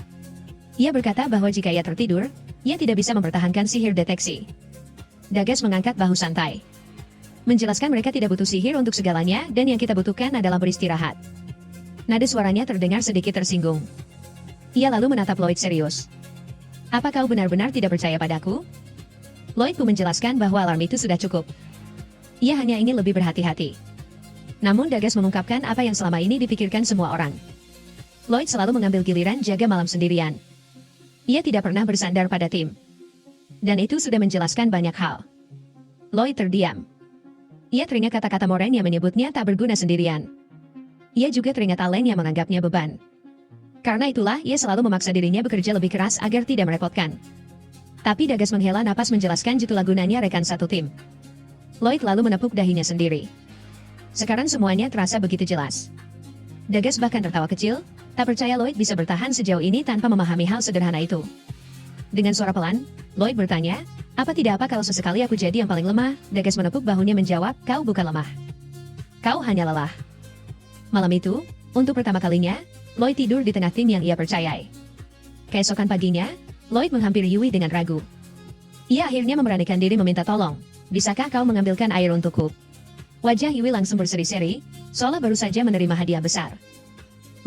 Ia berkata bahwa jika ia tertidur, ia tidak bisa mempertahankan sihir deteksi. Dagas mengangkat bahu santai. Menjelaskan mereka tidak butuh sihir untuk segalanya dan yang kita butuhkan adalah beristirahat. Nada suaranya terdengar sedikit tersinggung. Ia lalu menatap Lloyd serius. Apa kau benar-benar tidak percaya padaku? Lloyd pun menjelaskan bahwa alarm itu sudah cukup. Ia hanya ingin lebih berhati-hati. Namun Dagas mengungkapkan apa yang selama ini dipikirkan semua orang. Lloyd selalu mengambil giliran jaga malam sendirian. Ia tidak pernah bersandar pada tim. Dan itu sudah menjelaskan banyak hal. Lloyd terdiam. Ia teringat kata-kata Moraine yang menyebutnya tak berguna sendirian. Ia juga teringat Allen yang menganggapnya beban. Karena itulah ia selalu memaksa dirinya bekerja lebih keras agar tidak merepotkan. Tapi Dagas menghela napas menjelaskan jitulah gunanya rekan satu tim. Lloyd lalu menepuk dahinya sendiri. Sekarang semuanya terasa begitu jelas. Dagas bahkan tertawa kecil, tak percaya Lloyd bisa bertahan sejauh ini tanpa memahami hal sederhana itu. Dengan suara pelan, Lloyd bertanya, apa tidak apa kalau sesekali aku jadi yang paling lemah? Dagas menepuk bahunya menjawab, kau bukan lemah. Kau hanya lelah. Malam itu, untuk pertama kalinya, Lloyd tidur di tengah tim yang ia percayai. Keesokan paginya, Lloyd menghampiri Yui dengan ragu. Ia akhirnya memberanikan diri meminta tolong. Bisakah kau mengambilkan air untukku? Wajah Yui langsung berseri-seri, seolah baru saja menerima hadiah besar.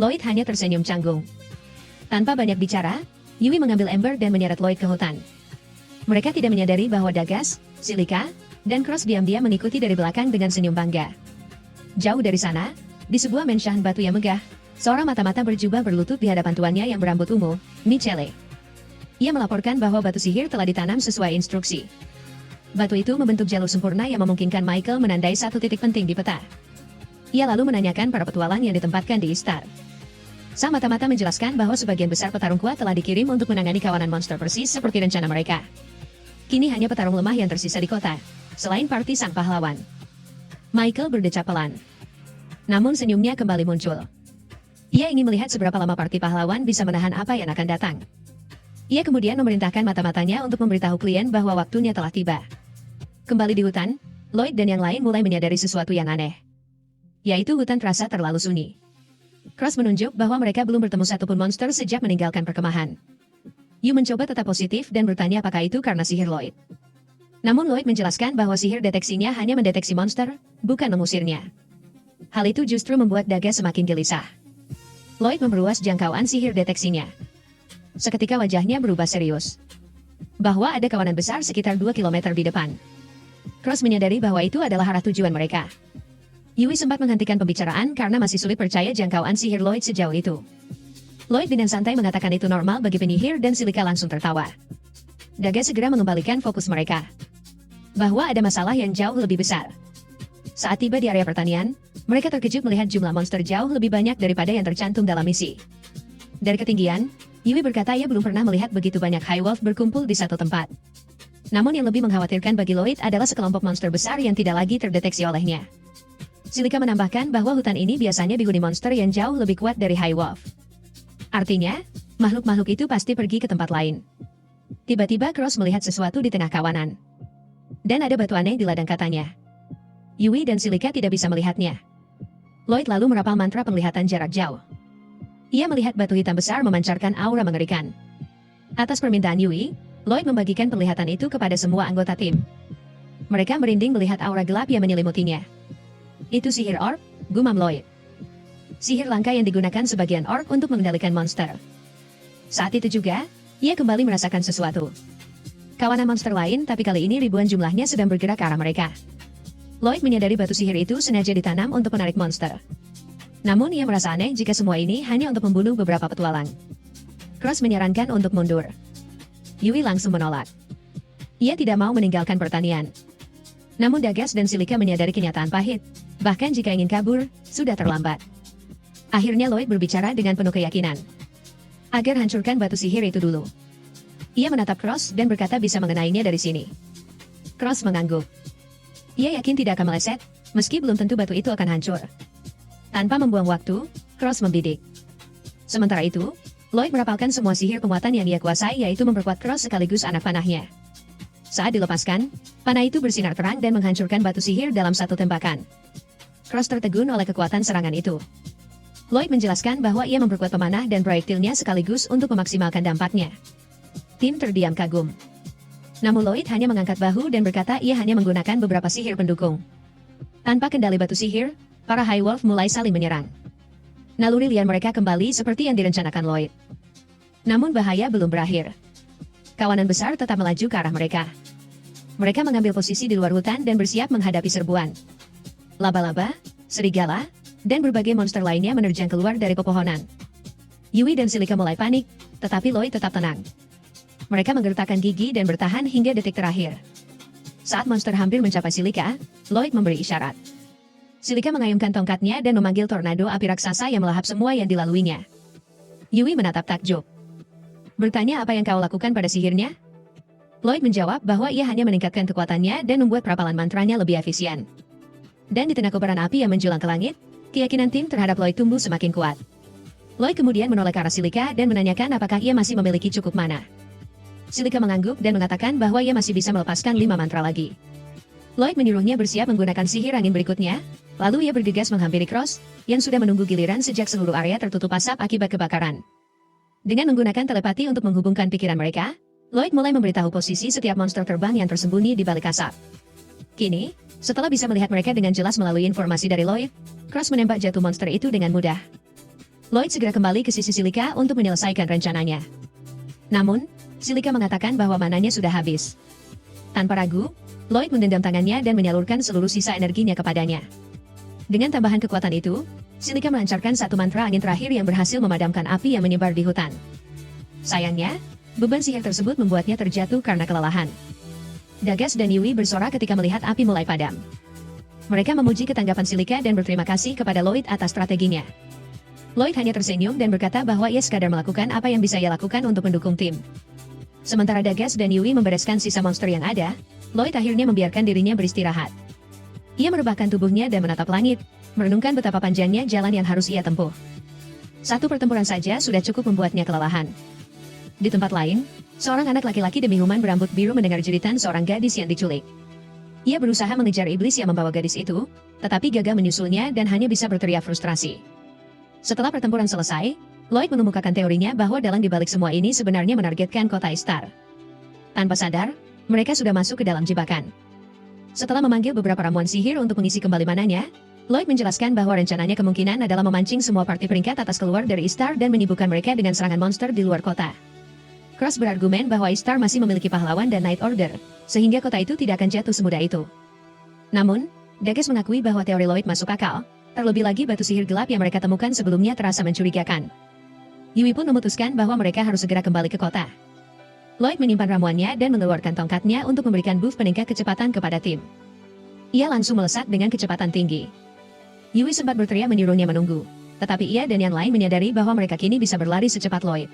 Lloyd hanya tersenyum canggung. Tanpa banyak bicara, Yui mengambil ember dan menyeret Lloyd ke hutan. Mereka tidak menyadari bahwa Dagas, Silika, dan Cross diam-diam mengikuti dari belakang dengan senyum bangga. Jauh dari sana, di sebuah mensah batu yang megah, seorang mata-mata berjubah berlutut di hadapan tuannya yang berambut ungu, Michele. Ia melaporkan bahwa batu sihir telah ditanam sesuai instruksi. Batu itu membentuk jalur sempurna yang memungkinkan Michael menandai satu titik penting di peta. Ia lalu menanyakan para petualang yang ditempatkan di Istar. Sang mata-mata menjelaskan bahwa sebagian besar petarung kuat telah dikirim untuk menangani kawanan monster persis seperti rencana mereka. Kini hanya petarung lemah yang tersisa di kota, selain parti sang pahlawan. Michael berdecap pelan. Namun senyumnya kembali muncul. Ia ingin melihat seberapa lama parti pahlawan bisa menahan apa yang akan datang. Ia kemudian memerintahkan mata-matanya untuk memberitahu klien bahwa waktunya telah tiba. Kembali di hutan, Lloyd dan yang lain mulai menyadari sesuatu yang aneh. Yaitu hutan terasa terlalu sunyi. Cross menunjuk bahwa mereka belum bertemu satupun monster sejak meninggalkan perkemahan. Yu mencoba tetap positif dan bertanya apakah itu karena sihir Lloyd. Namun Lloyd menjelaskan bahwa sihir deteksinya hanya mendeteksi monster, bukan mengusirnya. Hal itu justru membuat Dagas semakin gelisah. Lloyd memperluas jangkauan sihir deteksinya. Seketika wajahnya berubah serius. Bahwa ada kawanan besar sekitar 2 km di depan. Cross menyadari bahwa itu adalah arah tujuan mereka. Yui sempat menghentikan pembicaraan karena masih sulit percaya jangkauan sihir Lloyd sejauh itu. Lloyd dengan santai mengatakan itu normal bagi penyihir dan Silika langsung tertawa. Dagas segera mengembalikan fokus mereka. Bahwa ada masalah yang jauh lebih besar. Saat tiba di area pertanian, mereka terkejut melihat jumlah monster jauh lebih banyak daripada yang tercantum dalam misi. Dari ketinggian, Yui berkata ia belum pernah melihat begitu banyak High Wolf berkumpul di satu tempat. Namun yang lebih mengkhawatirkan bagi Lloyd adalah sekelompok monster besar yang tidak lagi terdeteksi olehnya. Silika menambahkan bahwa hutan ini biasanya dihuni monster yang jauh lebih kuat dari High Wolf. Artinya, makhluk-makhluk itu pasti pergi ke tempat lain. Tiba-tiba Cross melihat sesuatu di tengah kawanan. Dan ada batu aneh di ladang katanya. Yui dan Silika tidak bisa melihatnya. Lloyd lalu merapal mantra penglihatan jarak jauh. Ia melihat batu hitam besar memancarkan aura mengerikan. Atas permintaan Yui, Lloyd membagikan penglihatan itu kepada semua anggota tim. Mereka merinding melihat aura gelap yang menyelimutinya. Itu sihir orb, gumam Lloyd. Sihir langka yang digunakan sebagian orc untuk mengendalikan monster. Saat itu juga, ia kembali merasakan sesuatu. Kawanan monster lain, tapi kali ini ribuan jumlahnya sedang bergerak ke arah mereka. Lloyd menyadari batu sihir itu sengaja ditanam untuk menarik monster. Namun ia merasa aneh jika semua ini hanya untuk membunuh beberapa petualang. Cross menyarankan untuk mundur. Yui langsung menolak. Ia tidak mau meninggalkan pertanian. Namun Dagas dan Silika menyadari kenyataan pahit. Bahkan jika ingin kabur, sudah terlambat. Akhirnya Lloyd berbicara dengan penuh keyakinan. Agar hancurkan batu sihir itu dulu. Ia menatap Cross dan berkata bisa mengenainya dari sini. Cross mengangguk. Ia yakin tidak akan meleset, meski belum tentu batu itu akan hancur. Tanpa membuang waktu, Cross membidik. Sementara itu, Lloyd merapalkan semua sihir penguatan yang ia kuasai yaitu memperkuat Cross sekaligus anak panahnya. Saat dilepaskan, panah itu bersinar terang dan menghancurkan batu sihir dalam satu tembakan. Cross tertegun oleh kekuatan serangan itu. Lloyd menjelaskan bahwa ia memperkuat pemanah dan proyektilnya sekaligus untuk memaksimalkan dampaknya. Tim terdiam kagum. Namun Lloyd hanya mengangkat bahu dan berkata ia hanya menggunakan beberapa sihir pendukung. Tanpa kendali batu sihir, para High Wolf mulai saling menyerang. Naluri liar mereka kembali seperti yang direncanakan Lloyd. Namun bahaya belum berakhir. Kawanan besar tetap melaju ke arah mereka. Mereka mengambil posisi di luar hutan dan bersiap menghadapi serbuan. Laba-laba, serigala, dan berbagai monster lainnya menerjang keluar dari pepohonan. Yui dan Silika mulai panik, tetapi Lloyd tetap tenang. Mereka menggertakkan gigi dan bertahan hingga detik terakhir. Saat monster hampir mencapai Silika, Lloyd memberi isyarat. Silika mengayunkan tongkatnya dan memanggil tornado api raksasa yang melahap semua yang dilaluinya. Yui menatap takjub. Bertanya apa yang kau lakukan pada sihirnya? Lloyd menjawab bahwa ia hanya meningkatkan kekuatannya dan membuat perapalan mantranya lebih efisien. Dan di tengah kobaran api yang menjulang ke langit, keyakinan tim terhadap Lloyd tumbuh semakin kuat. Lloyd kemudian menoleh ke arah Silika dan menanyakan apakah ia masih memiliki cukup mana. Silika mengangguk dan mengatakan bahwa ia masih bisa melepaskan 5 mantra lagi. Lloyd menyuruhnya bersiap menggunakan sihir angin berikutnya, lalu ia bergegas menghampiri Cross, yang sudah menunggu giliran sejak seluruh area tertutup asap akibat kebakaran. Dengan menggunakan telepati untuk menghubungkan pikiran mereka, Lloyd mulai memberitahu posisi setiap monster terbang yang tersembunyi di balik asap. Kini, setelah bisa melihat mereka dengan jelas melalui informasi dari Lloyd, Cross menembak jatuh monster itu dengan mudah. Lloyd segera kembali ke sisi Silika untuk menyelesaikan rencananya. Namun, Silika mengatakan bahwa mananya sudah habis. Tanpa ragu, Lloyd mendendam tangannya dan menyalurkan seluruh sisa energinya kepadanya. Dengan tambahan kekuatan itu, Silika melancarkan satu mantra angin terakhir yang berhasil memadamkan api yang menyebar di hutan. Sayangnya, beban sihir tersebut membuatnya terjatuh karena kelelahan. Dagas dan Yui bersorak ketika melihat api mulai padam. Mereka memuji ketanggapan Silika dan berterima kasih kepada Lloyd atas strateginya. Lloyd hanya tersenyum dan berkata bahwa ia sekadar melakukan apa yang bisa ia lakukan untuk mendukung tim. Sementara Dagas dan Yui membereskan sisa monster yang ada, Lloyd akhirnya membiarkan dirinya beristirahat. Ia merebahkan tubuhnya dan menatap langit, merenungkan betapa panjangnya jalan yang harus ia tempuh. Satu pertempuran saja sudah cukup membuatnya kelelahan. Di tempat lain, seorang anak laki-laki demi human berambut biru mendengar jeritan seorang gadis yang diculik. Ia berusaha mengejar iblis yang membawa gadis itu, tetapi gagal menyusulnya dan hanya bisa berteriak frustrasi. Setelah pertempuran selesai, Lloyd mengemukakan teorinya bahwa dalang dibalik semua ini sebenarnya menargetkan kota Istar. Tanpa sadar, mereka sudah masuk ke dalam jebakan. Setelah memanggil beberapa ramuan sihir untuk mengisi kembali mananya, Lloyd menjelaskan bahwa rencananya kemungkinan adalah memancing semua parti peringkat atas keluar dari Istar dan menyibukkan mereka dengan serangan monster di luar kota. Cross berargumen bahwa Istar masih memiliki pahlawan dan Night Order, sehingga kota itu tidak akan jatuh semudah itu. Namun, Dages mengakui bahwa teori Lloyd masuk akal, terlebih lagi batu sihir gelap yang mereka temukan sebelumnya terasa mencurigakan. Yui pun memutuskan bahwa mereka harus segera kembali ke kota. Lloyd menyimpan ramuannya dan mengeluarkan tongkatnya untuk memberikan buff peningkat kecepatan kepada tim. Ia langsung melesat dengan kecepatan tinggi. Yui sempat berteriak menyuruhnya menunggu, tetapi ia dan yang lain menyadari bahwa mereka kini bisa berlari secepat Lloyd.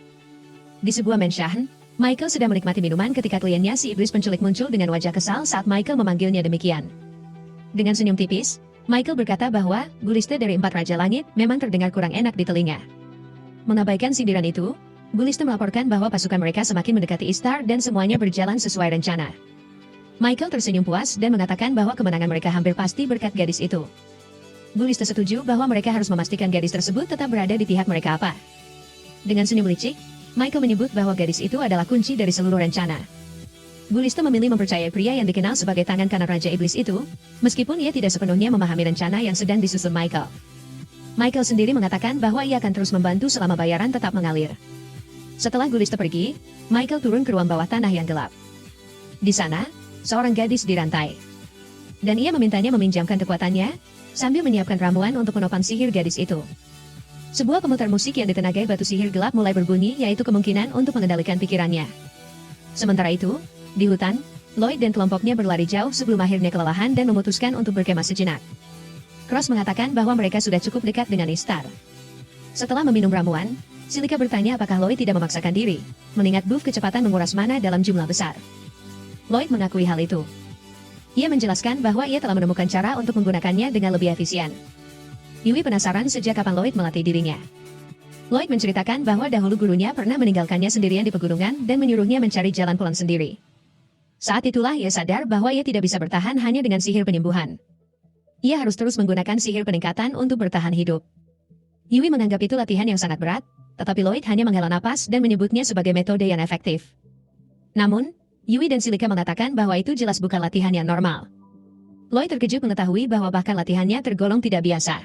Di sebuah menshahen, Michael sedang menikmati minuman ketika kliennya si iblis penculik muncul dengan wajah kesal saat Michael memanggilnya demikian. Dengan senyum tipis, Michael berkata bahwa Guliste dari 4 Raja Langit memang terdengar kurang enak di telinga. Mengabaikan sindiran itu, Guliste melaporkan bahwa pasukan mereka semakin mendekati Istar dan semuanya berjalan sesuai rencana. Michael tersenyum puas dan mengatakan bahwa kemenangan mereka hampir pasti berkat gadis itu. Guliste setuju bahwa mereka harus memastikan gadis tersebut tetap berada di pihak mereka apa. Dengan senyum licik, Michael menyebut bahwa gadis itu adalah kunci dari seluruh rencana. Guliste memilih mempercayai pria yang dikenal sebagai tangan kanan Raja Iblis itu, meskipun ia tidak sepenuhnya memahami rencana yang sedang disusun Michael. Michael sendiri mengatakan bahwa ia akan terus membantu selama bayaran tetap mengalir. Setelah Guliste pergi, Michael turun ke ruang bawah tanah yang gelap. Di sana, seorang gadis dirantai. Dan ia memintanya meminjamkan kekuatannya, sambil menyiapkan ramuan untuk menopang sihir gadis itu. Sebuah pemutar musik yang ditenagai batu sihir gelap mulai berbunyi, yaitu kemungkinan untuk mengendalikan pikirannya. Sementara itu, di hutan, Lloyd dan kelompoknya berlari jauh sebelum akhirnya kelelahan dan memutuskan untuk berkemah sejenak. Cross mengatakan bahwa mereka sudah cukup dekat dengan Istar. Setelah meminum ramuan, Silika bertanya apakah Lloyd tidak memaksakan diri, mengingat buff kecepatan menguras mana dalam jumlah besar. Lloyd mengakui hal itu. Ia menjelaskan bahwa ia telah menemukan cara untuk menggunakannya dengan lebih efisien. Yui penasaran sejak kapan Lloyd melatih dirinya. Lloyd menceritakan bahwa dahulu gurunya pernah meninggalkannya sendirian di pegunungan dan menyuruhnya mencari jalan pulang sendiri. Saat itulah ia sadar bahwa ia tidak bisa bertahan hanya dengan sihir penyembuhan. Ia harus terus menggunakan sihir peningkatan untuk bertahan hidup. Yui menganggap itu latihan yang sangat berat, tetapi Lloyd hanya menghela napas dan menyebutnya sebagai metode yang efektif. Namun, Yui dan Silika mengatakan bahwa itu jelas bukan latihan yang normal. Lloyd terkejut mengetahui bahwa bahkan latihannya tergolong tidak biasa.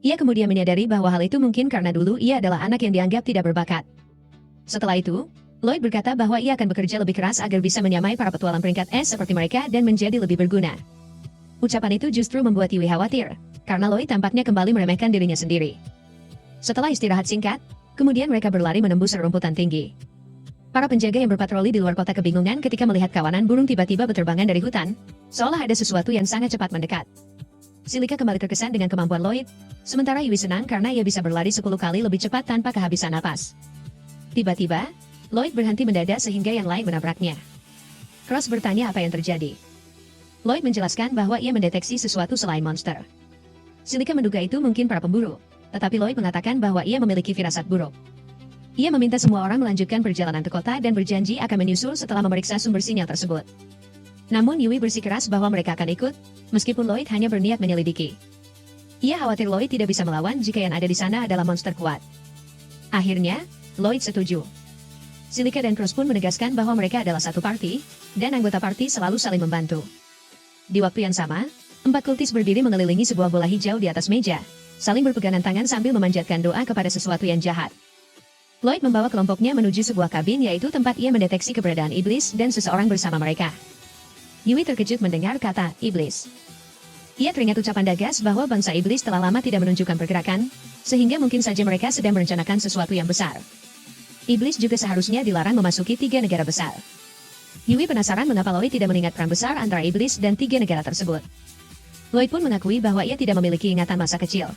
Ia kemudian menyadari bahwa hal itu mungkin karena dulu ia adalah anak yang dianggap tidak berbakat. Setelah itu, Lloyd berkata bahwa ia akan bekerja lebih keras agar bisa menyamai para petualang peringkat S seperti mereka dan menjadi lebih berguna. Ucapan itu justru membuat Yui khawatir, karena Lloyd tampaknya kembali meremehkan dirinya sendiri. Setelah istirahat singkat, kemudian mereka berlari menembus rerumputan tinggi. Para penjaga yang berpatroli di luar kota kebingungan ketika melihat kawanan burung tiba-tiba berterbangan dari hutan, seolah ada sesuatu yang sangat cepat mendekat. Silika kembali terkesan dengan kemampuan Lloyd, sementara Yui senang karena ia bisa berlari 10 kali lebih cepat tanpa kehabisan napas. Tiba-tiba, Lloyd berhenti mendadak sehingga yang lain menabraknya. Cross bertanya apa yang terjadi. Lloyd menjelaskan bahwa ia mendeteksi sesuatu selain monster. Silika menduga itu mungkin para pemburu, tetapi Lloyd mengatakan bahwa ia memiliki firasat buruk. Ia meminta semua orang melanjutkan perjalanan ke kota dan berjanji akan menyusul setelah memeriksa sumber sinyal tersebut. Namun Yui bersikeras bahwa mereka akan ikut, meskipun Lloyd hanya berniat menyelidiki. Ia khawatir Lloyd tidak bisa melawan jika yang ada di sana adalah monster kuat. Akhirnya, Lloyd setuju. Silika dan Cross pun menegaskan bahwa mereka adalah satu parti, dan anggota parti selalu saling membantu. Di waktu yang sama, 4 kultis berdiri mengelilingi sebuah bola hijau di atas meja, saling berpegangan tangan sambil memanjatkan doa kepada sesuatu yang jahat. Lloyd membawa kelompoknya menuju sebuah kabin yaitu tempat ia mendeteksi keberadaan iblis dan seseorang bersama mereka. Yui terkejut mendengar kata iblis. Ia teringat ucapan Dagas bahwa bangsa iblis telah lama tidak menunjukkan pergerakan, sehingga mungkin saja mereka sedang merencanakan sesuatu yang besar. Iblis juga seharusnya dilarang memasuki 3 negara besar. Yui penasaran mengapa Lloyd tidak mengingat perang besar antara iblis dan 3 negara tersebut. Lloyd pun mengakui bahwa ia tidak memiliki ingatan masa kecil.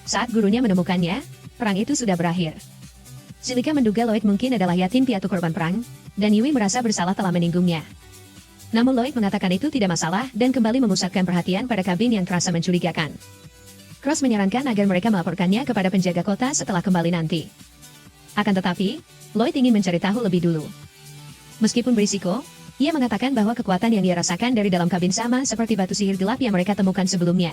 Saat gurunya menemukannya, perang itu sudah berakhir. Silika menduga Lloyd mungkin adalah yatim piatu korban perang, dan Yui merasa bersalah telah meninggungnya. Namun Lloyd mengatakan itu tidak masalah dan kembali memusatkan perhatian pada kabin yang terasa mencurigakan. Cross menyarankan agar mereka melaporkannya kepada penjaga kota setelah kembali nanti. Akan tetapi, Lloyd ingin mencari tahu lebih dulu. Meskipun berisiko, ia mengatakan bahwa kekuatan yang dia rasakan dari dalam kabin sama seperti batu sihir gelap yang mereka temukan sebelumnya.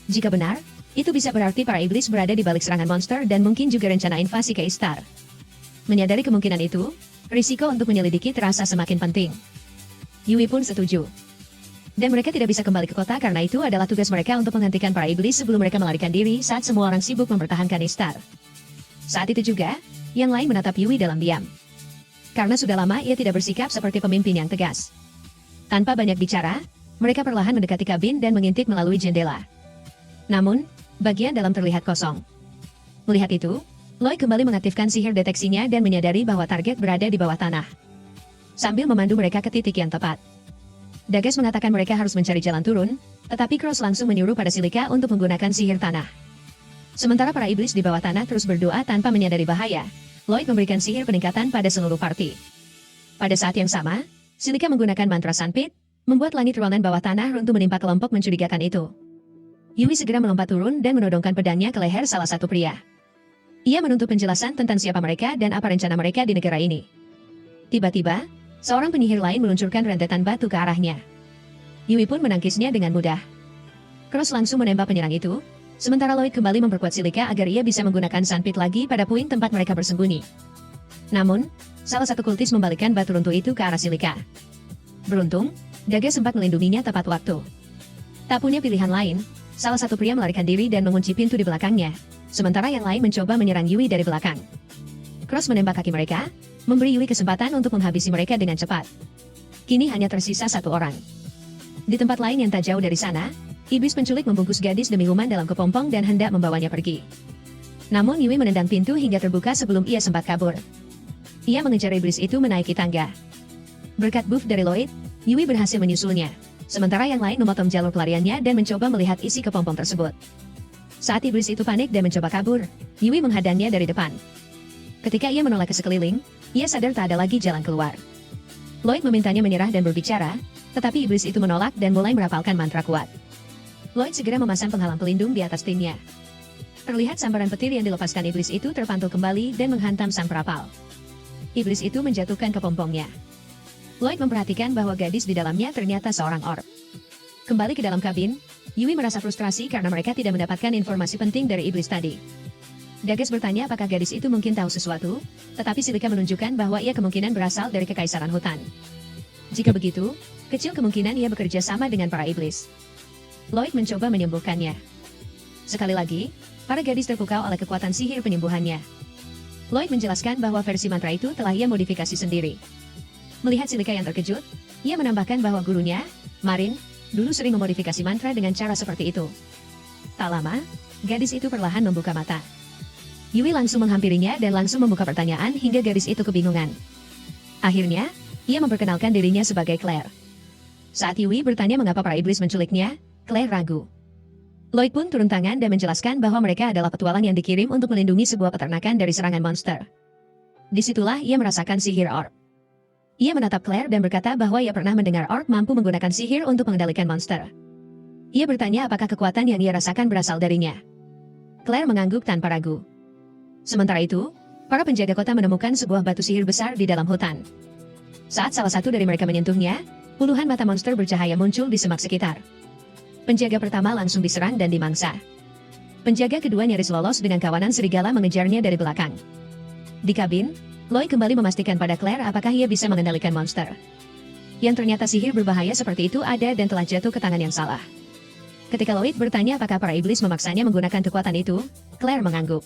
Jika benar, itu bisa berarti para iblis berada di balik serangan monster dan mungkin juga rencana invasi ke Istar. Menyadari kemungkinan itu, risiko untuk menyelidiki terasa semakin penting. Yui pun setuju. Dan mereka tidak bisa kembali ke kota karena itu adalah tugas mereka untuk menghentikan para iblis sebelum mereka melarikan diri saat semua orang sibuk mempertahankan Ishtar. Saat itu juga, yang lain menatap Yui dalam diam. Karena sudah lama ia tidak bersikap seperti pemimpin yang tegas. Tanpa banyak bicara, mereka perlahan mendekati kabin dan mengintip melalui jendela. Namun, bagian dalam terlihat kosong. Melihat itu, Lloyd kembali mengaktifkan sihir deteksinya dan menyadari bahwa target berada di bawah tanah. Sambil memandu mereka ke titik yang tepat. Dages mengatakan mereka harus mencari jalan turun, tetapi Cross langsung menyuruh pada Silika untuk menggunakan sihir tanah. Sementara para iblis di bawah tanah terus berdoa tanpa menyadari bahaya, Lloyd memberikan sihir peningkatan pada seluruh party. Pada saat yang sama, Silika menggunakan mantra Sunpit, membuat langit ruangan bawah tanah runtuh menimpa kelompok mencurigakan itu. Yui segera melompat turun dan menodongkan pedangnya ke leher salah satu pria. Ia menuntut penjelasan tentang siapa mereka dan apa rencana mereka di negara ini. Tiba-tiba, seorang penyihir lain meluncurkan rentetan batu ke arahnya. Yui pun menangkisnya dengan mudah. Cross langsung menembak penyerang itu, sementara Lloyd kembali memperkuat Silika agar ia bisa menggunakan Sunpit lagi pada poin tempat mereka bersembunyi. Namun, salah satu kultis membalikkan batu runtuh itu ke arah Silika. Beruntung, Dages sempat melindunginya tepat waktu. Tak punya pilihan lain, salah satu pria melarikan diri dan mengunci pintu di belakangnya, sementara yang lain mencoba menyerang Yui dari belakang. Cross menembak kaki mereka, memberi Yui kesempatan untuk menghabisi mereka dengan cepat. Kini hanya tersisa satu orang. Di tempat lain yang tak jauh dari sana, iblis penculik membungkus gadis demi Human dalam kepompong dan hendak membawanya pergi. Namun Yui menendang pintu hingga terbuka sebelum ia sempat kabur. Ia mengejar iblis itu menaiki tangga. Berkat buff dari Lloyd, Yui berhasil menyusulnya, sementara yang lain memotong jalur pelariannya dan mencoba melihat isi kepompong tersebut. Saat iblis itu panik dan mencoba kabur, Yui menghadangnya dari depan. Ketika ia menoleh ke sekeliling, ia sadar tak ada lagi jalan keluar. Lloyd memintanya menyerah dan berbicara, tetapi iblis itu menolak dan mulai merapalkan mantra kuat. Lloyd segera memasang penghalang pelindung di atas timnya. Terlihat sambaran petir yang dilepaskan iblis itu terpantul kembali dan menghantam sang perapal. Iblis itu menjatuhkan kepompongnya. Lloyd memperhatikan bahwa gadis di dalamnya ternyata seorang orb. Kembali ke dalam kabin, Yui merasa frustrasi karena mereka tidak mendapatkan informasi penting dari iblis tadi. Dages bertanya apakah gadis itu mungkin tahu sesuatu, tetapi Silika menunjukkan bahwa ia kemungkinan berasal dari kekaisaran hutan. Jika begitu, kecil kemungkinan ia bekerja sama dengan para iblis. Lloyd mencoba menyembuhkannya. Sekali lagi, para gadis terpukau oleh kekuatan sihir penyembuhannya. Lloyd menjelaskan bahwa versi mantra itu telah ia modifikasi sendiri. Melihat Silika yang terkejut, ia menambahkan bahwa gurunya, Marin, dulu sering memodifikasi mantra dengan cara seperti itu. Tak lama, gadis itu perlahan membuka mata. Yui langsung menghampirinya dan langsung membuka pertanyaan hingga gadis itu kebingungan. Akhirnya, ia memperkenalkan dirinya sebagai Claire. Saat Yui bertanya mengapa para iblis menculiknya, Claire ragu. Lloyd pun turun tangan dan menjelaskan bahwa mereka adalah petualang yang dikirim untuk melindungi sebuah peternakan dari serangan monster. Disitulah ia merasakan sihir orb. Ia menatap Claire dan berkata bahwa ia pernah mendengar orb mampu menggunakan sihir untuk mengendalikan monster. Ia bertanya apakah kekuatan yang ia rasakan berasal darinya. Claire mengangguk tanpa ragu. Sementara itu, para penjaga kota menemukan sebuah batu sihir besar di dalam hutan. Saat salah satu dari mereka menyentuhnya, puluhan mata monster bercahaya muncul di semak sekitar. Penjaga pertama langsung diserang dan dimangsa. Penjaga kedua nyaris lolos dengan kawanan serigala mengejarnya dari belakang. Di kabin, Lloyd kembali memastikan pada Claire apakah ia bisa mengendalikan monster. Yang ternyata sihir berbahaya seperti itu ada dan telah jatuh ke tangan yang salah. Ketika Lloyd bertanya apakah para iblis memaksanya menggunakan kekuatan itu, Claire mengangguk.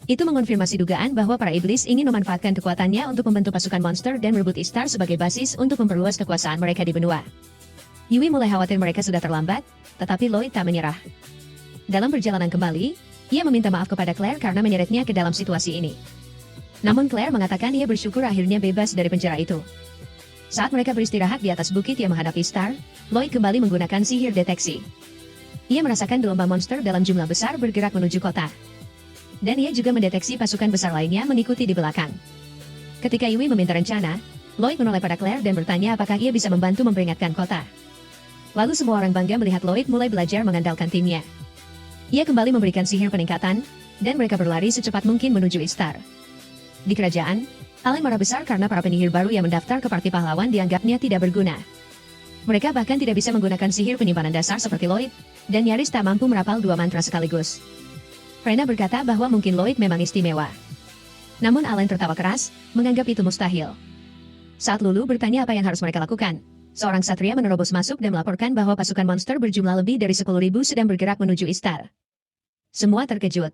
Itu mengonfirmasi dugaan bahwa para iblis ingin memanfaatkan kekuatannya untuk membentuk pasukan monster dan merebut Ishtar sebagai basis untuk memperluas kekuasaan mereka di benua. Yui mulai khawatir mereka sudah terlambat, tetapi Lloyd tak menyerah. Dalam perjalanan kembali, ia meminta maaf kepada Claire karena menyeretnya ke dalam situasi ini. Namun Claire mengatakan ia bersyukur akhirnya bebas dari penjara itu. Saat mereka beristirahat di atas bukit yang menghadap Ishtar, Lloyd kembali menggunakan sihir deteksi. Ia merasakan gelombang monster dalam jumlah besar bergerak menuju kota. Dan ia juga mendeteksi pasukan besar lainnya mengikuti di belakang. Ketika Yui meminta rencana, Lloyd menoleh pada Claire dan bertanya apakah ia bisa membantu memperingatkan kota. Lalu semua orang bangga melihat Lloyd mulai belajar mengandalkan timnya. Ia kembali memberikan sihir peningkatan, dan mereka berlari secepat mungkin menuju Ishtar. Di kerajaan, Allen marah besar karena para penyihir baru yang mendaftar ke parti pahlawan dianggapnya tidak berguna. Mereka bahkan tidak bisa menggunakan sihir penyimpanan dasar seperti Lloyd, dan nyaris tak mampu merapal dua mantra sekaligus. Rena berkata bahwa mungkin Lloyd memang istimewa. Namun Allen tertawa keras, menganggap itu mustahil. Saat Lulu bertanya apa yang harus mereka lakukan, Seorang satria menerobos masuk dan melaporkan bahwa pasukan monster berjumlah lebih dari 10.000 sedang bergerak menuju Istar. Semua terkejut.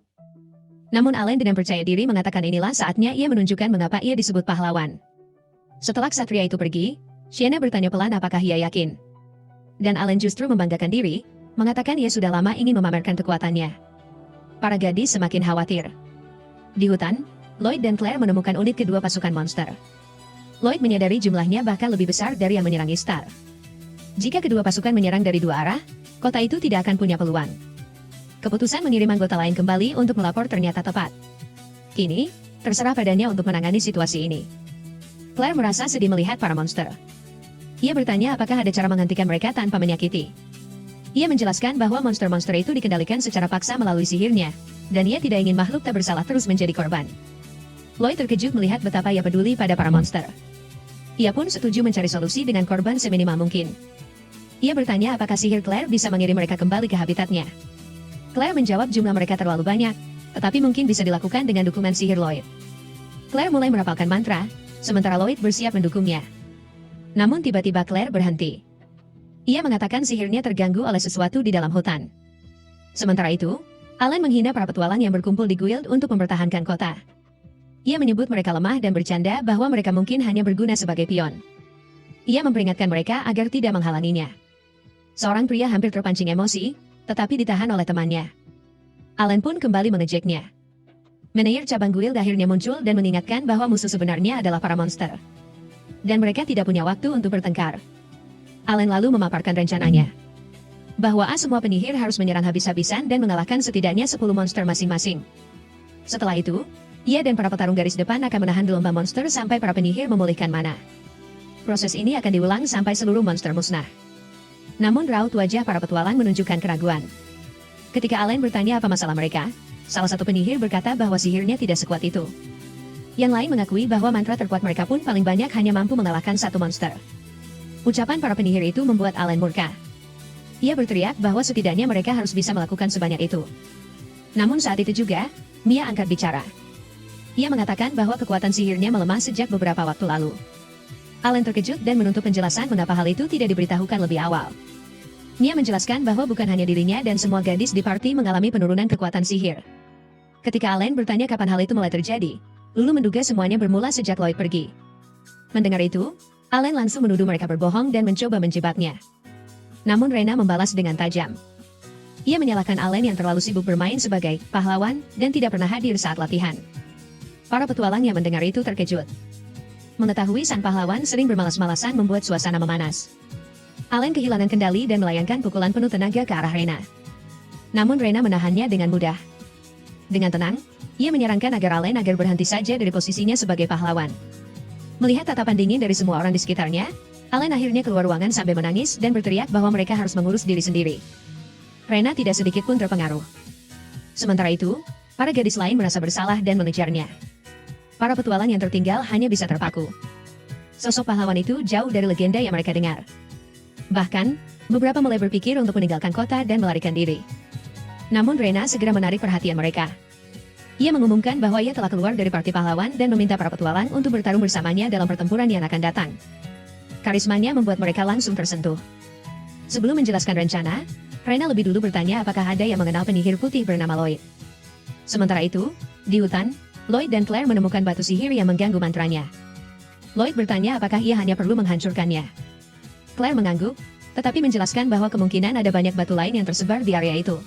Namun Allen dengan percaya diri mengatakan inilah saatnya ia menunjukkan mengapa ia disebut pahlawan. Setelah ksatria itu pergi, Sienna bertanya pelan apakah ia yakin. Dan Allen justru membanggakan diri, mengatakan ia sudah lama ingin memamerkan kekuatannya. Para gadis semakin khawatir. Di hutan, Lloyd dan Claire menemukan unit kedua pasukan monster. Lloyd menyadari jumlahnya bahkan lebih besar dari yang menyerang Istar. Jika kedua pasukan menyerang dari dua arah, kota itu tidak akan punya peluang. Keputusan mengirim anggota lain kembali untuk melapor ternyata tepat. Kini, terserah padanya untuk menangani situasi ini. Claire merasa sedih melihat para monster. Ia bertanya apakah ada cara menghentikan mereka tanpa menyakiti. Ia menjelaskan bahwa monster-monster itu dikendalikan secara paksa melalui sihirnya, dan ia tidak ingin makhluk tak bersalah terus menjadi korban. Lloyd terkejut melihat betapa ia peduli pada para monster. Ia pun setuju mencari solusi dengan korban seminimal mungkin. Ia bertanya apakah sihir Claire bisa mengirim mereka kembali ke habitatnya. Claire menjawab jumlah mereka terlalu banyak, tetapi mungkin bisa dilakukan dengan dukungan sihir Lloyd. Claire mulai merapalkan mantra, sementara Lloyd bersiap mendukungnya. Namun tiba-tiba Claire berhenti. Ia mengatakan sihirnya terganggu oleh sesuatu di dalam hutan. Sementara itu, Allen menghina para petualang yang berkumpul di guild untuk mempertahankan kota. Ia menyebut mereka lemah dan bercanda bahwa mereka mungkin hanya berguna sebagai pion. Ia memperingatkan mereka agar tidak menghalanginya. Seorang pria hampir terpancing emosi, tetapi ditahan oleh temannya. Allen pun kembali mengejeknya. Manajer cabang guild akhirnya muncul dan mengingatkan bahwa musuh sebenarnya adalah para monster. Dan mereka tidak punya waktu untuk bertengkar. Allen lalu memaparkan rencananya. Bahwa semua penyihir harus menyerang habis-habisan dan mengalahkan setidaknya 10 monster masing-masing. Setelah itu, ia dan para petarung garis depan akan menahan gelombang monster sampai para penyihir memulihkan mana. Proses ini akan diulang sampai seluruh monster musnah. Namun raut wajah para petualang menunjukkan keraguan. Ketika Allen bertanya apa masalah mereka, salah satu penyihir berkata bahwa sihirnya tidak sekuat itu. Yang lain mengakui bahwa mantra terkuat mereka pun paling banyak hanya mampu mengalahkan satu monster. Ucapan para penyihir itu membuat Allen murka. Ia berteriak bahwa setidaknya mereka harus bisa melakukan sebanyak itu. Namun saat itu juga, Mia angkat bicara. Ia mengatakan bahwa kekuatan sihirnya melemah sejak beberapa waktu lalu. Allen terkejut dan menuntut penjelasan mengapa hal itu tidak diberitahukan lebih awal. Mia menjelaskan bahwa bukan hanya dirinya dan semua gadis di party mengalami penurunan kekuatan sihir. Ketika Allen bertanya kapan hal itu mulai terjadi, Lulu menduga semuanya bermula sejak Lloyd pergi. Mendengar itu, Allen langsung menuduh mereka berbohong dan mencoba menjebaknya. Namun Rena membalas dengan tajam. Ia menyalahkan Allen yang terlalu sibuk bermain sebagai pahlawan dan tidak pernah hadir saat latihan. Para petualang yang mendengar itu terkejut. Mengetahui sang pahlawan sering bermalas-malasan membuat suasana memanas. Allen kehilangan kendali dan melayangkan pukulan penuh tenaga ke arah Rena. Namun Rena menahannya dengan mudah. Dengan tenang, ia menyarankan agar Allen berhenti saja dari posisinya sebagai pahlawan. Melihat tatapan dingin dari semua orang di sekitarnya, Allen akhirnya keluar ruangan sambil menangis dan berteriak bahwa mereka harus mengurus diri sendiri. Rena tidak sedikit pun terpengaruh. Sementara itu, para gadis lain merasa bersalah dan mengejarnya. Para petualang yang tertinggal hanya bisa terpaku. Sosok pahlawan itu jauh dari legenda yang mereka dengar. Bahkan, beberapa mulai berpikir untuk meninggalkan kota dan melarikan diri. Namun Rena segera menarik perhatian mereka. Ia mengumumkan bahwa ia telah keluar dari parti pahlawan dan meminta para petualang untuk bertarung bersamanya dalam pertempuran yang akan datang. Karismanya membuat mereka langsung tersentuh. Sebelum menjelaskan rencana, Rena lebih dulu bertanya apakah ada yang mengenal penyihir putih bernama Lloyd. Sementara itu, di hutan, Lloyd dan Claire menemukan batu sihir yang mengganggu mantranya. Lloyd bertanya apakah ia hanya perlu menghancurkannya. Claire mengangguk, tetapi menjelaskan bahwa kemungkinan ada banyak batu lain yang tersebar di area itu.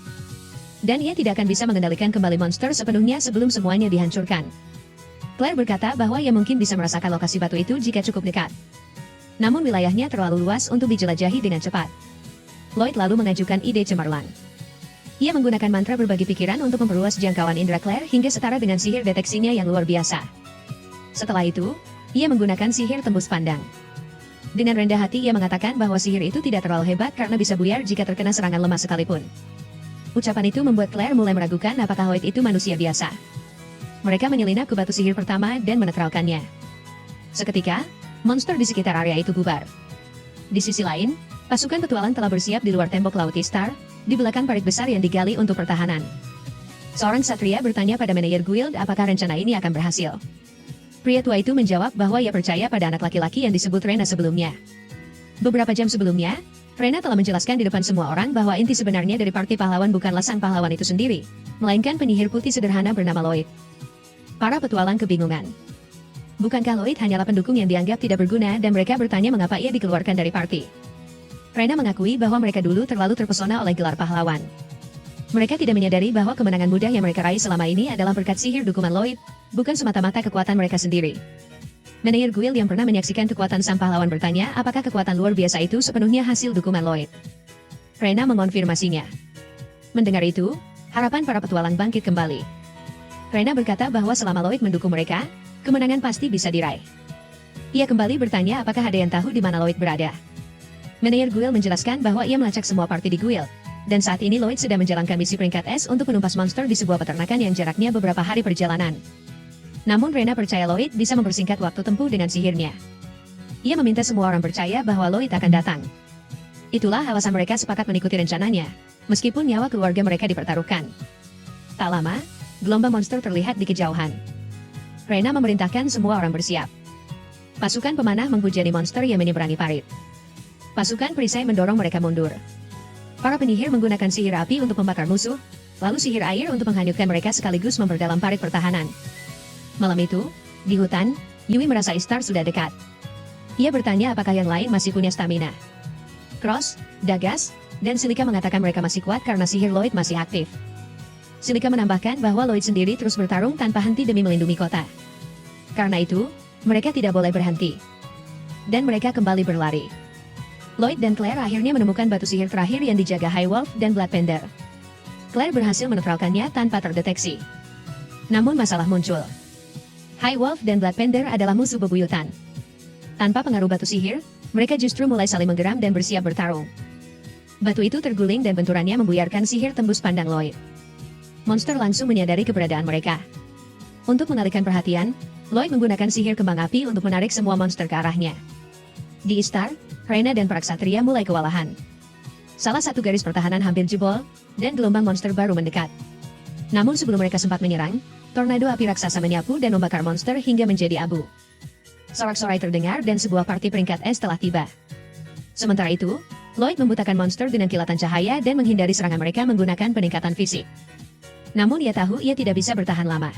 Dan ia tidak akan bisa mengendalikan kembali monster sepenuhnya sebelum semuanya dihancurkan. Claire berkata bahwa ia mungkin bisa merasakan lokasi batu itu jika cukup dekat. Namun wilayahnya terlalu luas untuk dijelajahi dengan cepat. Lloyd lalu mengajukan ide cemerlang. Ia menggunakan mantra berbagi pikiran untuk memperluas jangkauan indera Claire hingga setara dengan sihir deteksinya yang luar biasa. Setelah itu, ia menggunakan sihir tembus pandang. Dengan rendah hati ia mengatakan bahwa sihir itu tidak terlalu hebat karena bisa buyar jika terkena serangan lemah sekalipun. Ucapan itu membuat Claire mulai meragukan apakah Lloyd itu manusia biasa. Mereka menyelinap ke batu sihir pertama dan menetralkannya. Seketika, monster di sekitar area itu bubar. Di sisi lain, pasukan petualang telah bersiap di luar tembok Laut Istar, di belakang parit besar yang digali untuk pertahanan. Seorang satria bertanya pada manajer guild apakah rencana ini akan berhasil. Pria tua itu menjawab bahwa ia percaya pada anak laki-laki yang disebut Rena sebelumnya. Beberapa jam sebelumnya, Rena telah menjelaskan di depan semua orang bahwa inti sebenarnya dari Parti Pahlawan bukanlah sang pahlawan itu sendiri, melainkan penyihir putih sederhana bernama Lloyd. Para petualang kebingungan. Bukankah Lloyd hanyalah pendukung yang dianggap tidak berguna dan mereka bertanya mengapa ia dikeluarkan dari parti. Rena mengakui bahwa mereka dulu terlalu terpesona oleh gelar pahlawan. Mereka tidak menyadari bahwa kemenangan mudah yang mereka raih selama ini adalah berkat sihir dukungan Lloyd, bukan semata-mata kekuatan mereka sendiri. Manajer guild yang pernah menyaksikan kekuatan sang pahlawan bertanya apakah kekuatan luar biasa itu sepenuhnya hasil dukungan Lloyd. Rena mengonfirmasinya. Mendengar itu, harapan para petualang bangkit kembali. Rena berkata bahwa selama Lloyd mendukung mereka, kemenangan pasti bisa diraih. Ia kembali bertanya apakah ada yang tahu di mana Lloyd berada. Manajer guild menjelaskan bahwa ia melacak semua parti di guild, dan saat ini Lloyd sedang menjalankan misi peringkat S untuk menumpas monster di sebuah peternakan yang jaraknya beberapa hari perjalanan. Namun Rena percaya Lloyd bisa mempersingkat waktu tempuh dengan sihirnya. Ia meminta semua orang percaya bahwa Lloyd akan datang. Itulah alasan mereka sepakat mengikuti rencananya, meskipun nyawa keluarga mereka dipertaruhkan. Tak lama, gelombang monster terlihat di kejauhan. Rena memerintahkan semua orang bersiap. Pasukan pemanah menghujani monster yang menyeberangi parit. Pasukan perisai mendorong mereka mundur. Para penyihir menggunakan sihir api untuk membakar musuh, lalu sihir air untuk menghanyutkan mereka sekaligus memperdalam parit pertahanan. Malam itu, di hutan, Yui merasa Istar sudah dekat. Ia bertanya apakah yang lain masih punya stamina. Cross, Dagas, dan Silika mengatakan mereka masih kuat karena sihir Lloyd masih aktif. Silika menambahkan bahwa Lloyd sendiri terus bertarung tanpa henti demi melindungi kota. Karena itu, mereka tidak boleh berhenti. Dan mereka kembali berlari. Lloyd dan Claire akhirnya menemukan batu sihir terakhir yang dijaga High Wolf dan Blood Panther. Claire berhasil menetralkannya tanpa terdeteksi. Namun masalah muncul. High Wolf dan Blood Panther adalah musuh bebuyutan. Tanpa pengaruh batu sihir, mereka justru mulai saling menggeram dan bersiap bertarung. Batu itu terguling dan benturannya membuyarkan sihir tembus pandang Lloyd. Monster langsung menyadari keberadaan mereka. Untuk mengalihkan perhatian, Lloyd menggunakan sihir kembang api untuk menarik semua monster ke arahnya. Di Istar, Rena dan para ksatria mulai kewalahan. Salah satu garis pertahanan hampir jebol, dan gelombang monster baru mendekat. Namun sebelum mereka sempat menyerang, tornado api raksasa menyapu dan membakar monster hingga menjadi abu. Sorak-sorai terdengar dan sebuah parti peringkat S telah tiba. Sementara itu, Lloyd membutakan monster dengan kilatan cahaya dan menghindari serangan mereka menggunakan peningkatan fisik. Namun ia tahu ia tidak bisa bertahan lama.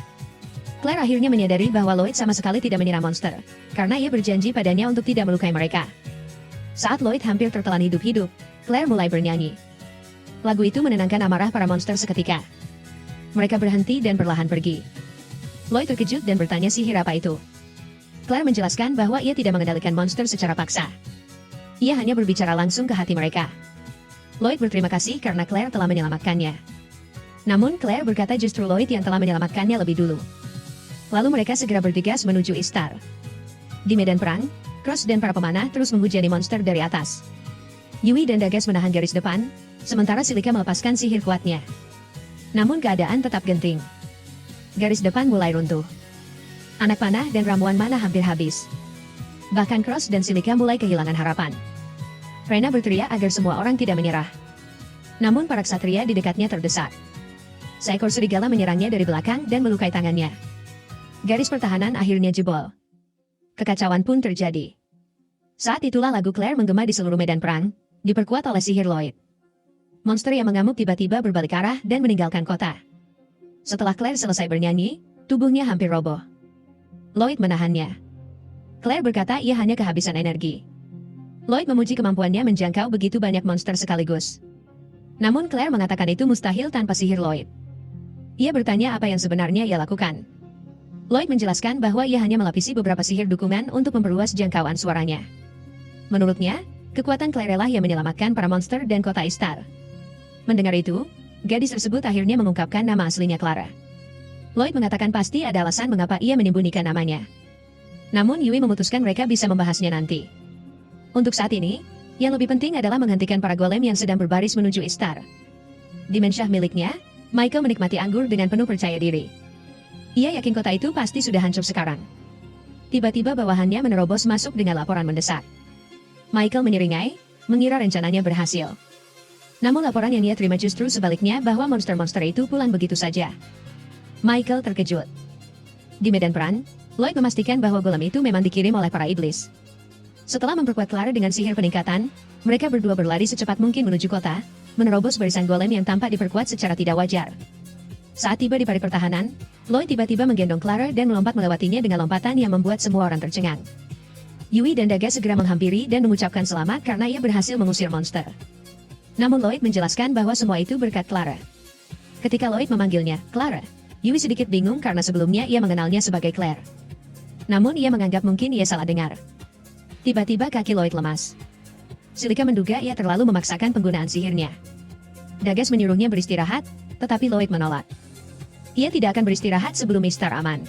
Claire akhirnya menyadari bahwa Lloyd sama sekali tidak mengira monster, karena ia berjanji padanya untuk tidak melukai mereka. Saat Lloyd hampir tertelan hidup-hidup, Claire mulai bernyanyi. Lagu itu menenangkan amarah para monster seketika. Mereka berhenti dan perlahan pergi. Lloyd terkejut dan bertanya sihir apa itu. Claire menjelaskan bahwa ia tidak mengendalikan monster secara paksa. Ia hanya berbicara langsung ke hati mereka. Lloyd berterima kasih karena Claire telah menyelamatkannya. Namun Claire berkata justru Lloyd yang telah menyelamatkannya lebih dulu. Lalu mereka segera bergegas menuju Istar. Di medan perang, Cross dan para pemanah terus menghujani monster dari atas. Yui dan Dagas menahan garis depan, sementara Silika melepaskan sihir kuatnya. Namun keadaan tetap genting. Garis depan mulai runtuh. Anak panah dan ramuan mana hampir habis. Bahkan Cross dan Silika mulai kehilangan harapan. Rena berteriak agar semua orang tidak menyerah. Namun para ksatria di dekatnya terdesak. Seekor serigala menyerangnya dari belakang dan melukai tangannya. Garis pertahanan akhirnya jebol. Kekacauan pun terjadi. Saat itulah lagu Claire menggema di seluruh medan perang, diperkuat oleh sihir Lloyd. Monster yang mengamuk tiba-tiba berbalik arah dan meninggalkan kota. Setelah Claire selesai bernyanyi, tubuhnya hampir roboh. Lloyd menahannya. Claire berkata ia hanya kehabisan energi. Lloyd memuji kemampuannya menjangkau begitu banyak monster sekaligus. Namun Claire mengatakan itu mustahil tanpa sihir Lloyd. Ia bertanya apa yang sebenarnya ia lakukan. Lloyd menjelaskan bahwa ia hanya melapisi beberapa sihir dukungan untuk memperluas jangkauan suaranya. Menurutnya, kekuatan Claire lah yang menyelamatkan para monster dan kota Istar. Mendengar itu, gadis tersebut akhirnya mengungkapkan nama aslinya Clara. Lloyd mengatakan pasti ada alasan mengapa ia menyembunyikan namanya. Namun Yui memutuskan mereka bisa membahasnya nanti. Untuk saat ini, yang lebih penting adalah menghentikan para golem yang sedang berbaris menuju Istar. Di mensyah miliknya, Michael menikmati anggur dengan penuh percaya diri. Ia yakin kota itu pasti sudah hancur sekarang. Tiba-tiba bawahannya menerobos masuk dengan laporan mendesak. Michael menyeringai, mengira rencananya berhasil. Namun laporan yang ia terima justru sebaliknya bahwa monster-monster itu pulang begitu saja. Michael terkejut. Di medan perang, Lloyd memastikan bahwa golem itu memang dikirim oleh para iblis. Setelah memperkuat Clara dengan sihir peningkatan, mereka berdua berlari secepat mungkin menuju kota, menerobos barisan golem yang tampak diperkuat secara tidak wajar. Saat tiba di parit pertahanan, Lloyd tiba-tiba menggendong Clara dan melompat melewatinya dengan lompatan yang membuat semua orang tercengang. Yui dan Daga segera menghampiri dan mengucapkan selamat karena ia berhasil mengusir monster. Namun Lloyd menjelaskan bahwa semua itu berkat Clara. Ketika Lloyd memanggilnya Clara, Yui sedikit bingung karena sebelumnya ia mengenalnya sebagai Claire. Namun ia menganggap mungkin ia salah dengar. Tiba-tiba kaki Lloyd lemas. Silika menduga ia terlalu memaksakan penggunaan sihirnya. Dagas menyuruhnya beristirahat, tetapi Lloyd menolak. Ia tidak akan beristirahat sebelum Istar aman.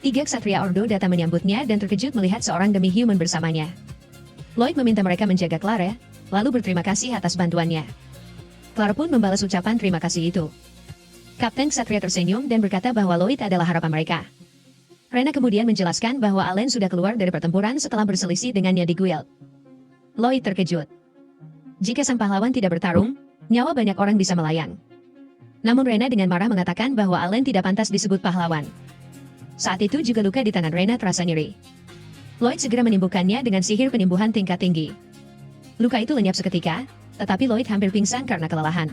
3 ksatria Ordo datang menyambutnya dan terkejut melihat seorang demi-human bersamanya. Lloyd meminta mereka menjaga Clara, lalu berterima kasih atas bantuannya. Clara pun membalas ucapan terima kasih itu. Kapten Ksatria tersenyum dan berkata bahwa Lloyd adalah harapan mereka. Rena kemudian menjelaskan bahwa Allen sudah keluar dari pertempuran setelah berselisih dengannya di guild. Lloyd terkejut. Jika sang pahlawan tidak bertarung, nyawa banyak orang bisa melayang. Namun Rena dengan marah mengatakan bahwa Allen tidak pantas disebut pahlawan. Saat itu juga luka di tangan Rena terasa nyeri. Lloyd segera menyembuhkannya dengan sihir penyembuhan tingkat tinggi. Luka itu lenyap seketika, tetapi Lloyd hampir pingsan karena kelelahan.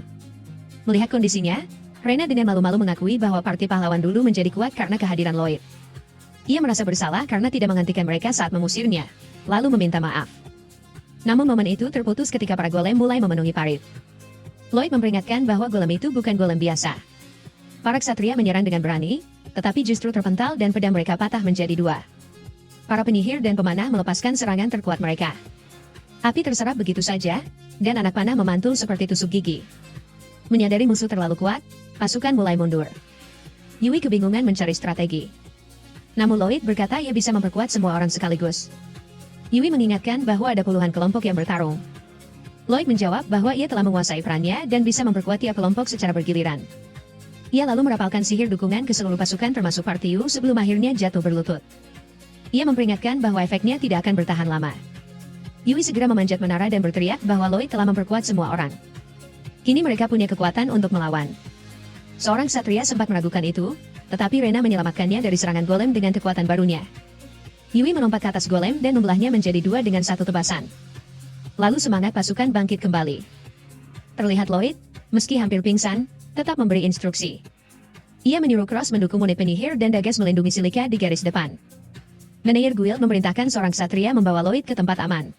Melihat kondisinya, Rena dengan malu-malu mengakui bahwa parti pahlawan dulu menjadi kuat karena kehadiran Lloyd. Ia merasa bersalah karena tidak menghentikan mereka saat mengusirnya, lalu meminta maaf. Namun momen itu terputus ketika para golem mulai memenuhi parit. Lloyd memperingatkan bahwa golem itu bukan golem biasa. Para ksatria menyerang dengan berani, tetapi justru terpental dan pedang mereka patah menjadi 2. Para penyihir dan pemanah melepaskan serangan terkuat mereka. Api terserap begitu saja, dan anak panah memantul seperti tusuk gigi. Menyadari musuh terlalu kuat, pasukan mulai mundur. Yui kebingungan mencari strategi. Namun Lloyd berkata ia bisa memperkuat semua orang sekaligus. Yui mengingatkan bahwa ada puluhan kelompok yang bertarung. Lloyd menjawab bahwa ia telah menguasai perannya dan bisa memperkuat tiap kelompok secara bergiliran. Ia lalu merapalkan sihir dukungan ke seluruh pasukan termasuk Partiu sebelum akhirnya jatuh berlutut. Ia memperingatkan bahwa efeknya tidak akan bertahan lama. Yui segera memanjat menara dan berteriak bahwa Lloyd telah memperkuat semua orang. Kini mereka punya kekuatan untuk melawan. Seorang ksatria sempat meragukan itu, tetapi Rena menyelamatkannya dari serangan golem dengan kekuatan barunya. Yui melompat ke atas golem dan membelahnya menjadi 2 dengan 1 tebasan. Lalu semangat pasukan bangkit kembali. Terlihat Lloyd, meski hampir pingsan, tetap memberi instruksi. Ia menyuruh Cross mendukung unit penyihir dan Dagas melindungi Silika di garis depan. Manajer guild memerintahkan seorang ksatria membawa Lloyd ke tempat aman.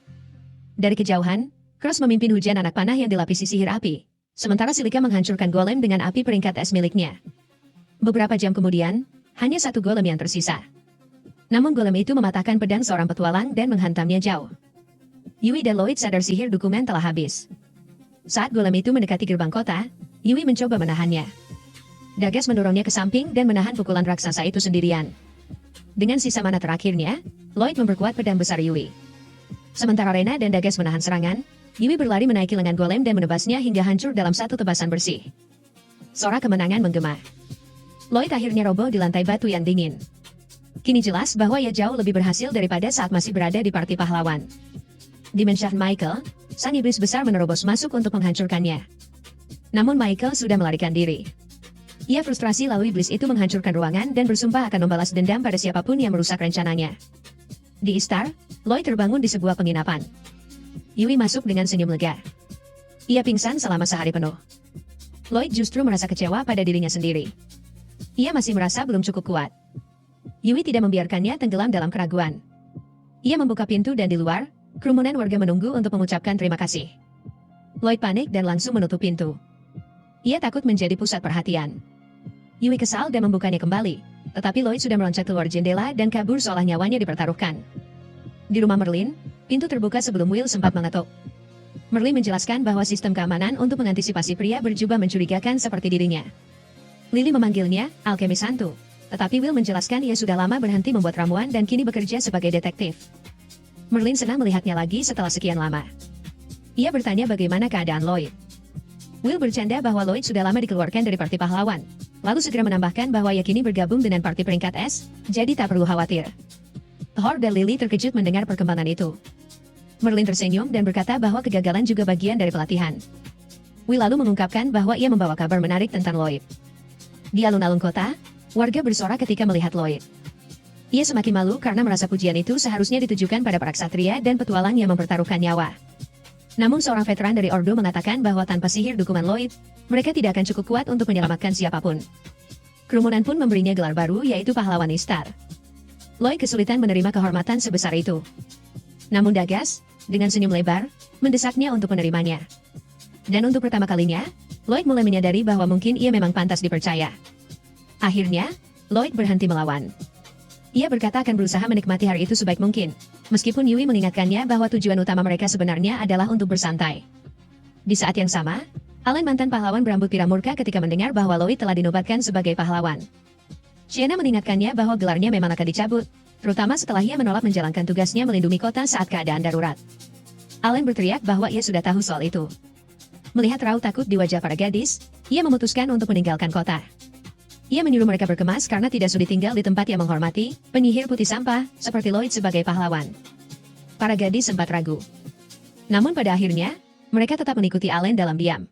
Dari kejauhan, Cross memimpin hujan anak panah yang dilapisi sihir api, sementara Silika menghancurkan golem dengan api peringkat es miliknya. Beberapa jam kemudian, hanya 1 golem yang tersisa. Namun golem itu mematahkan pedang seorang petualang dan menghantamnya jauh. Yui dan Lloyd sadar sihir dukungan telah habis. Saat golem itu mendekati gerbang kota, Yui mencoba menahannya. Dagas mendorongnya ke samping dan menahan pukulan raksasa itu sendirian. Dengan sisa mana terakhirnya, Lloyd memperkuat pedang besar Yui. Sementara Rena dan Dagas menahan serangan, Yui berlari menaiki lengan golem dan menebasnya hingga hancur dalam 1 tebasan bersih. Sorak kemenangan menggema. Lloyd akhirnya roboh di lantai batu yang dingin. Kini jelas bahwa ia jauh lebih berhasil daripada saat masih berada di parti pahlawan. Dimension Michael, sang iblis besar menerobos masuk untuk menghancurkannya. Namun Michael sudah melarikan diri. Ia frustrasi lalu iblis itu menghancurkan ruangan dan bersumpah akan membalas dendam pada siapapun yang merusak rencananya. Di Istar, Lloyd terbangun di sebuah penginapan. Yui masuk dengan senyum lega. Ia pingsan selama sehari penuh. Lloyd justru merasa kecewa pada dirinya sendiri. Ia masih merasa belum cukup kuat. Yui tidak membiarkannya tenggelam dalam keraguan. Ia membuka pintu dan di luar, kerumunan warga menunggu untuk mengucapkan terima kasih. Lloyd panik dan langsung menutup pintu. Ia takut menjadi pusat perhatian. Yui kesal dan membukanya kembali, tetapi Lloyd sudah meloncat keluar jendela dan kabur seolah nyawanya dipertaruhkan. Di rumah Merlin, pintu terbuka sebelum Will sempat mengetuk. Merlin menjelaskan bahwa sistem keamanan untuk mengantisipasi pria berjubah mencurigakan seperti dirinya. Lily memanggilnya alkemis hantu, tetapi Will menjelaskan ia sudah lama berhenti membuat ramuan dan kini bekerja sebagai detektif. Merlin senang melihatnya lagi setelah sekian lama. Ia bertanya bagaimana keadaan Lloyd. Will bercanda bahwa Lloyd sudah lama dikeluarkan dari parti pahlawan, lalu segera menambahkan bahwa ia kini bergabung dengan parti peringkat S, jadi tak perlu khawatir. Thor dan Lily terkejut mendengar perkembangan itu. Merlin tersenyum dan berkata bahwa kegagalan juga bagian dari pelatihan. Will lalu mengungkapkan bahwa ia membawa kabar menarik tentang Lloyd. Di alun-alun kota, warga bersorak ketika melihat Lloyd. Ia semakin malu karena merasa pujian itu seharusnya ditujukan pada para ksatria dan petualang yang mempertaruhkan nyawa. Namun seorang veteran dari Ordo mengatakan bahwa tanpa sihir dukungan Lloyd, mereka tidak akan cukup kuat untuk menyelamatkan siapapun. Kerumunan pun memberinya gelar baru yaitu pahlawan Ishtar. Lloyd kesulitan menerima kehormatan sebesar itu. Namun Dagas, dengan senyum lebar, mendesaknya untuk menerimanya. Dan untuk pertama kalinya, Lloyd mulai menyadari bahwa mungkin ia memang pantas dipercaya. Akhirnya, Lloyd berhenti melawan. Ia berkata akan berusaha menikmati hari itu sebaik mungkin, meskipun Yui mengingatkannya bahwa tujuan utama mereka sebenarnya adalah untuk bersantai. Di saat yang sama, Allen mantan pahlawan berambut pirang murka ketika mendengar bahwa Lloyd telah dinobatkan sebagai pahlawan. Shiena mengingatkannya bahwa gelarnya memang akan dicabut, terutama setelah ia menolak menjalankan tugasnya melindungi kota saat keadaan darurat. Allen berteriak bahwa ia sudah tahu soal itu. Melihat raut takut di wajah para gadis, ia memutuskan untuk meninggalkan kota. Ia menyuruh mereka berkemas karena tidak sulit tinggal di tempat yang menghormati penyihir putih sampah seperti Lloyd sebagai pahlawan. Para gadis sempat ragu. Namun pada akhirnya, mereka tetap mengikuti Allen dalam diam.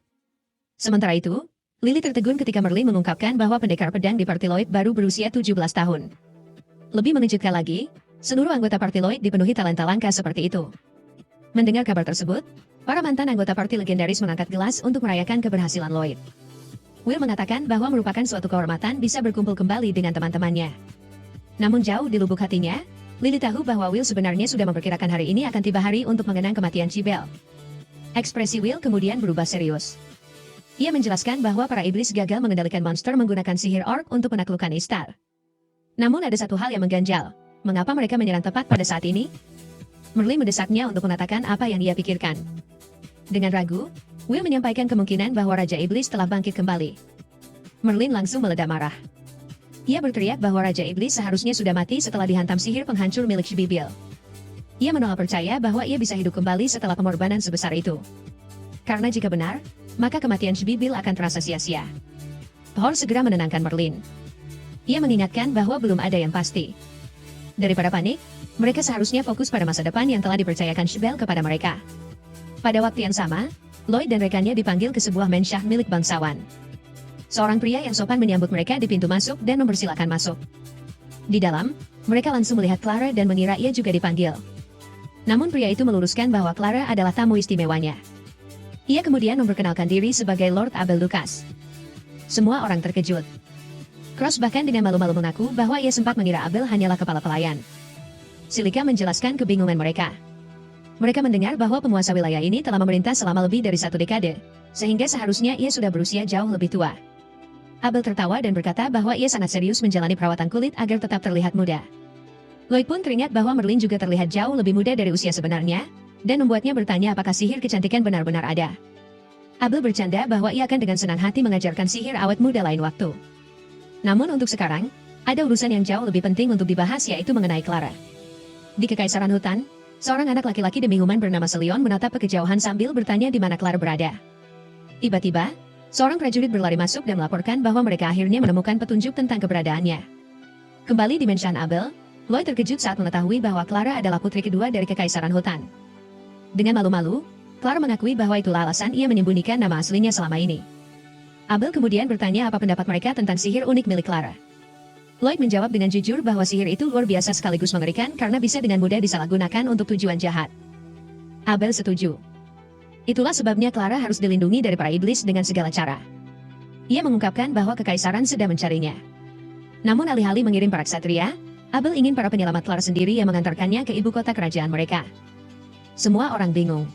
Sementara itu, Lily tertegun ketika Merlin mengungkapkan bahwa pendekar pedang di parti Lloyd baru berusia 17 tahun. Lebih mengejutkan lagi, seluruh anggota parti Lloyd dipenuhi talenta langka seperti itu. Mendengar kabar tersebut, para mantan anggota parti legendaris mengangkat gelas untuk merayakan keberhasilan Lloyd. Will mengatakan bahwa merupakan suatu kehormatan bisa berkumpul kembali dengan teman-temannya. Namun jauh di lubuk hatinya, Lily tahu bahwa Will sebenarnya sudah memperkirakan hari ini akan tiba hari untuk mengenang kematian Cibel. Ekspresi Will kemudian berubah serius. Ia menjelaskan bahwa para iblis gagal mengendalikan monster menggunakan sihir orc untuk menaklukkan Ishtar. Namun ada satu hal yang mengganjal, mengapa mereka menyerang tepat pada saat ini? Merlin mendesaknya untuk mengatakan apa yang ia pikirkan. Dengan ragu, Will menyampaikan kemungkinan bahwa Raja Iblis telah bangkit kembali. Merlin langsung meledak marah. Ia berteriak bahwa Raja Iblis seharusnya sudah mati setelah dihantam sihir penghancur milik Shbibil. Ia menolak percaya bahwa ia bisa hidup kembali setelah pengorbanan sebesar itu. Karena jika benar, maka kematian Shbibil akan terasa sia-sia. Thor segera menenangkan Merlin. Ia mengingatkan bahwa belum ada yang pasti. Daripada panik, mereka seharusnya fokus pada masa depan yang telah dipercayakan Shbel kepada mereka. Pada waktu yang sama, Lloyd dan rekannya dipanggil ke sebuah mensyah milik bangsawan. Seorang pria yang sopan menyambut mereka di pintu masuk dan mempersilahkan masuk. Di dalam, mereka langsung melihat Clara dan mengira ia juga dipanggil. Namun pria itu meluruskan bahwa Clara adalah tamu istimewanya. Ia kemudian memperkenalkan diri sebagai Lord Abel Lucas. Semua orang terkejut. Cross bahkan dengan malu-malu mengaku bahwa ia sempat mengira Abel hanyalah kepala pelayan. Silika menjelaskan kebingungan mereka. Mereka mendengar bahwa penguasa wilayah ini telah memerintah selama lebih dari 1 dekade, sehingga seharusnya ia sudah berusia jauh lebih tua. Abel tertawa dan berkata bahwa ia sangat serius menjalani perawatan kulit agar tetap terlihat muda. Lloyd pun teringat bahwa Merlin juga terlihat jauh lebih muda dari usia sebenarnya, dan membuatnya bertanya apakah sihir kecantikan benar-benar ada. Abel bercanda bahwa ia akan dengan senang hati mengajarkan sihir awet muda lain waktu. Namun untuk sekarang, ada urusan yang jauh lebih penting untuk dibahas yaitu mengenai Clara. Di Kekaisaran Hutan, seorang anak laki-laki demi human bernama Selion menatap ke kejauhan sambil bertanya di mana Clara berada. Tiba-tiba, seorang prajurit berlari masuk dan melaporkan bahwa mereka akhirnya menemukan petunjuk tentang keberadaannya. Kembali di mensyah Abel, Lloyd terkejut saat mengetahui bahwa Clara adalah putri kedua dari Kekaisaran Hutan. Dengan malu-malu, Clara mengakui bahwa itulah alasan ia menyembunyikan nama aslinya selama ini. Abel kemudian bertanya apa pendapat mereka tentang sihir unik milik Clara. Lloyd menjawab dengan jujur bahwa sihir itu luar biasa sekaligus mengerikan karena bisa dengan mudah disalahgunakan untuk tujuan jahat. Abel setuju. Itulah sebabnya Clara harus dilindungi dari para iblis dengan segala cara. Ia mengungkapkan bahwa Kekaisaran sedang mencarinya. Namun alih-alih mengirim para ksatria, Abel ingin para penyelamat Clara sendiri yang mengantarkannya ke ibu kota kerajaan mereka. Semua orang bingung.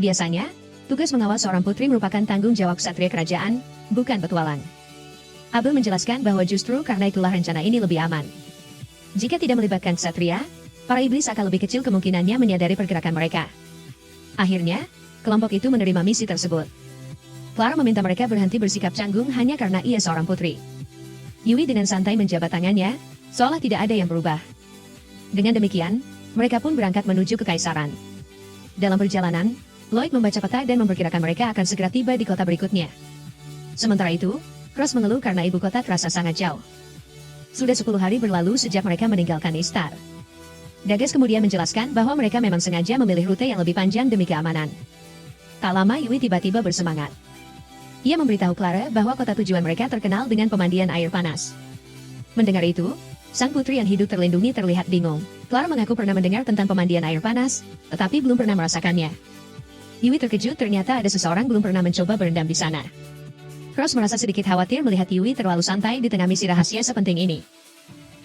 Biasanya, tugas mengawal seorang putri merupakan tanggung jawab ksatria kerajaan, bukan petualang. Abel menjelaskan bahwa justru karena itulah rencana ini lebih aman. Jika tidak melibatkan ksatria, para iblis akan lebih kecil kemungkinannya menyadari pergerakan mereka. Akhirnya, kelompok itu menerima misi tersebut. Clara meminta mereka berhenti bersikap canggung hanya karena ia seorang putri. Yui dengan santai menjabat tangannya, seolah tidak ada yang berubah. Dengan demikian, mereka pun berangkat menuju Kekaisaran. Dalam perjalanan, Lloyd membaca peta dan memperkirakan mereka akan segera tiba di kota berikutnya. Sementara itu, Cross mengeluh karena ibu kota terasa sangat jauh. Sudah 10 hari berlalu sejak mereka meninggalkan Ishtar. Dagas kemudian menjelaskan bahwa mereka memang sengaja memilih rute yang lebih panjang demi keamanan. Tak lama Yui tiba-tiba bersemangat. Ia memberitahu Clara bahwa kota tujuan mereka terkenal dengan pemandian air panas. Mendengar itu, Sang putri yang hidup terlindungi terlihat bingung. Clara mengaku pernah mendengar tentang pemandian air panas, tetapi belum pernah merasakannya. Yui terkejut ternyata ada seseorang belum pernah mencoba berendam di sana. Cross merasa sedikit khawatir melihat Yui terlalu santai di tengah misi rahasia sepenting ini.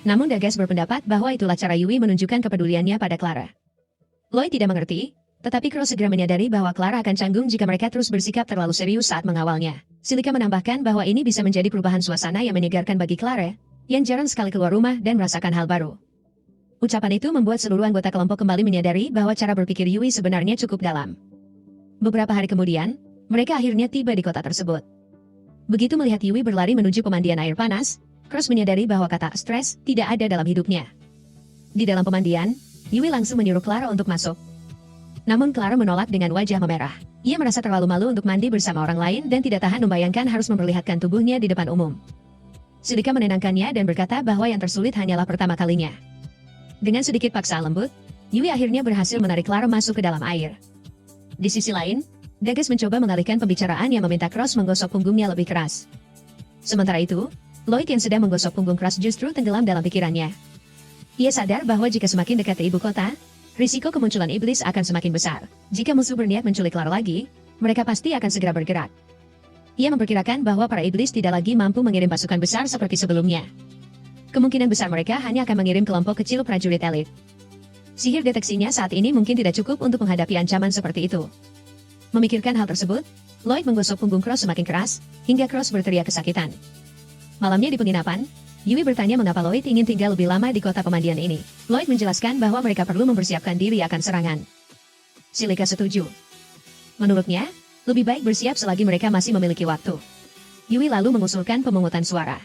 Namun Dagas berpendapat bahwa itulah cara Yui menunjukkan kepeduliannya pada Clara. Lloyd tidak mengerti, tetapi Cross segera menyadari bahwa Clara akan canggung jika mereka terus bersikap terlalu serius saat mengawalnya. Silika menambahkan bahwa ini bisa menjadi perubahan suasana yang menyegarkan bagi Clara, yang jarang sekali keluar rumah dan merasakan hal baru. Ucapan itu membuat seluruh anggota kelompok kembali menyadari bahwa cara berpikir Yui sebenarnya cukup dalam. Beberapa hari kemudian, mereka akhirnya tiba di kota tersebut. Begitu melihat Yui berlari menuju pemandian air panas, Cross menyadari bahwa kata stres tidak ada dalam hidupnya. Di dalam pemandian, Yui langsung menyuruh Clara untuk masuk. Namun Clara menolak dengan wajah memerah. Ia merasa terlalu malu untuk mandi bersama orang lain dan tidak tahan membayangkan harus memperlihatkan tubuhnya di depan umum. Silika menenangkannya dan berkata bahwa yang tersulit hanyalah pertama kalinya. Dengan sedikit paksaan lembut, Yui akhirnya berhasil menarik Clara masuk ke dalam air. Di sisi lain, Dagas mencoba mengalihkan pembicaraan yang meminta Cross menggosok punggungnya lebih keras. Sementara itu, Lloyd yang sedang menggosok punggung Cross justru tenggelam dalam pikirannya. Ia sadar bahwa jika semakin dekat ke ibu kota, risiko kemunculan iblis akan semakin besar. Jika musuh berniat menculik Clara lagi, mereka pasti akan segera bergerak. Ia memperkirakan bahwa para iblis tidak lagi mampu mengirim pasukan besar seperti sebelumnya. Kemungkinan besar mereka hanya akan mengirim kelompok kecil prajurit elit. Sihir deteksinya saat ini mungkin tidak cukup untuk menghadapi ancaman seperti itu. Memikirkan hal tersebut, Lloyd menggosok punggung Cross semakin keras, hingga Cross berteriak kesakitan. Malamnya di penginapan, Yui bertanya mengapa Lloyd ingin tinggal lebih lama di kota pemandian ini. Lloyd menjelaskan bahwa mereka perlu mempersiapkan diri akan serangan. Silika setuju. Menurutnya, lebih baik bersiap selagi mereka masih memiliki waktu. Yui lalu mengusulkan pemungutan suara.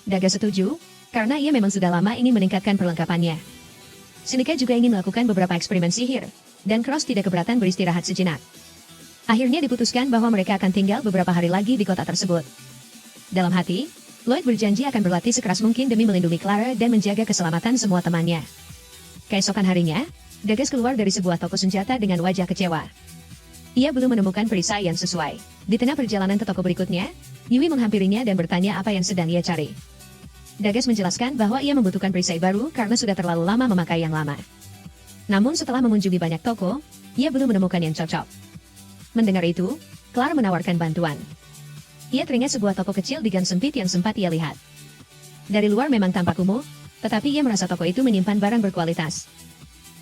Daga setuju, karena ia memang sudah lama ingin meningkatkan perlengkapannya. Silika juga ingin melakukan beberapa eksperimen sihir, dan Cross tidak keberatan beristirahat sejenak. Akhirnya diputuskan bahwa mereka akan tinggal beberapa hari lagi di kota tersebut. Dalam hati, Lloyd berjanji akan berlatih sekeras mungkin demi melindungi Clara dan menjaga keselamatan semua temannya. Keesokan harinya, Dagas keluar dari sebuah toko senjata dengan wajah kecewa. Ia belum menemukan perisai yang sesuai. Di tengah perjalanan ke toko berikutnya, Yui menghampirinya dan bertanya apa yang sedang ia cari. Dagas menjelaskan bahwa ia membutuhkan perisai baru karena sudah terlalu lama memakai yang lama. Namun setelah mengunjungi banyak toko, ia belum menemukan yang cocok. Mendengar itu, Clara menawarkan bantuan. Ia teringat sebuah toko kecil di gang sempit yang sempat ia lihat. Dari luar memang tampak kumuh, tetapi ia merasa toko itu menyimpan barang berkualitas.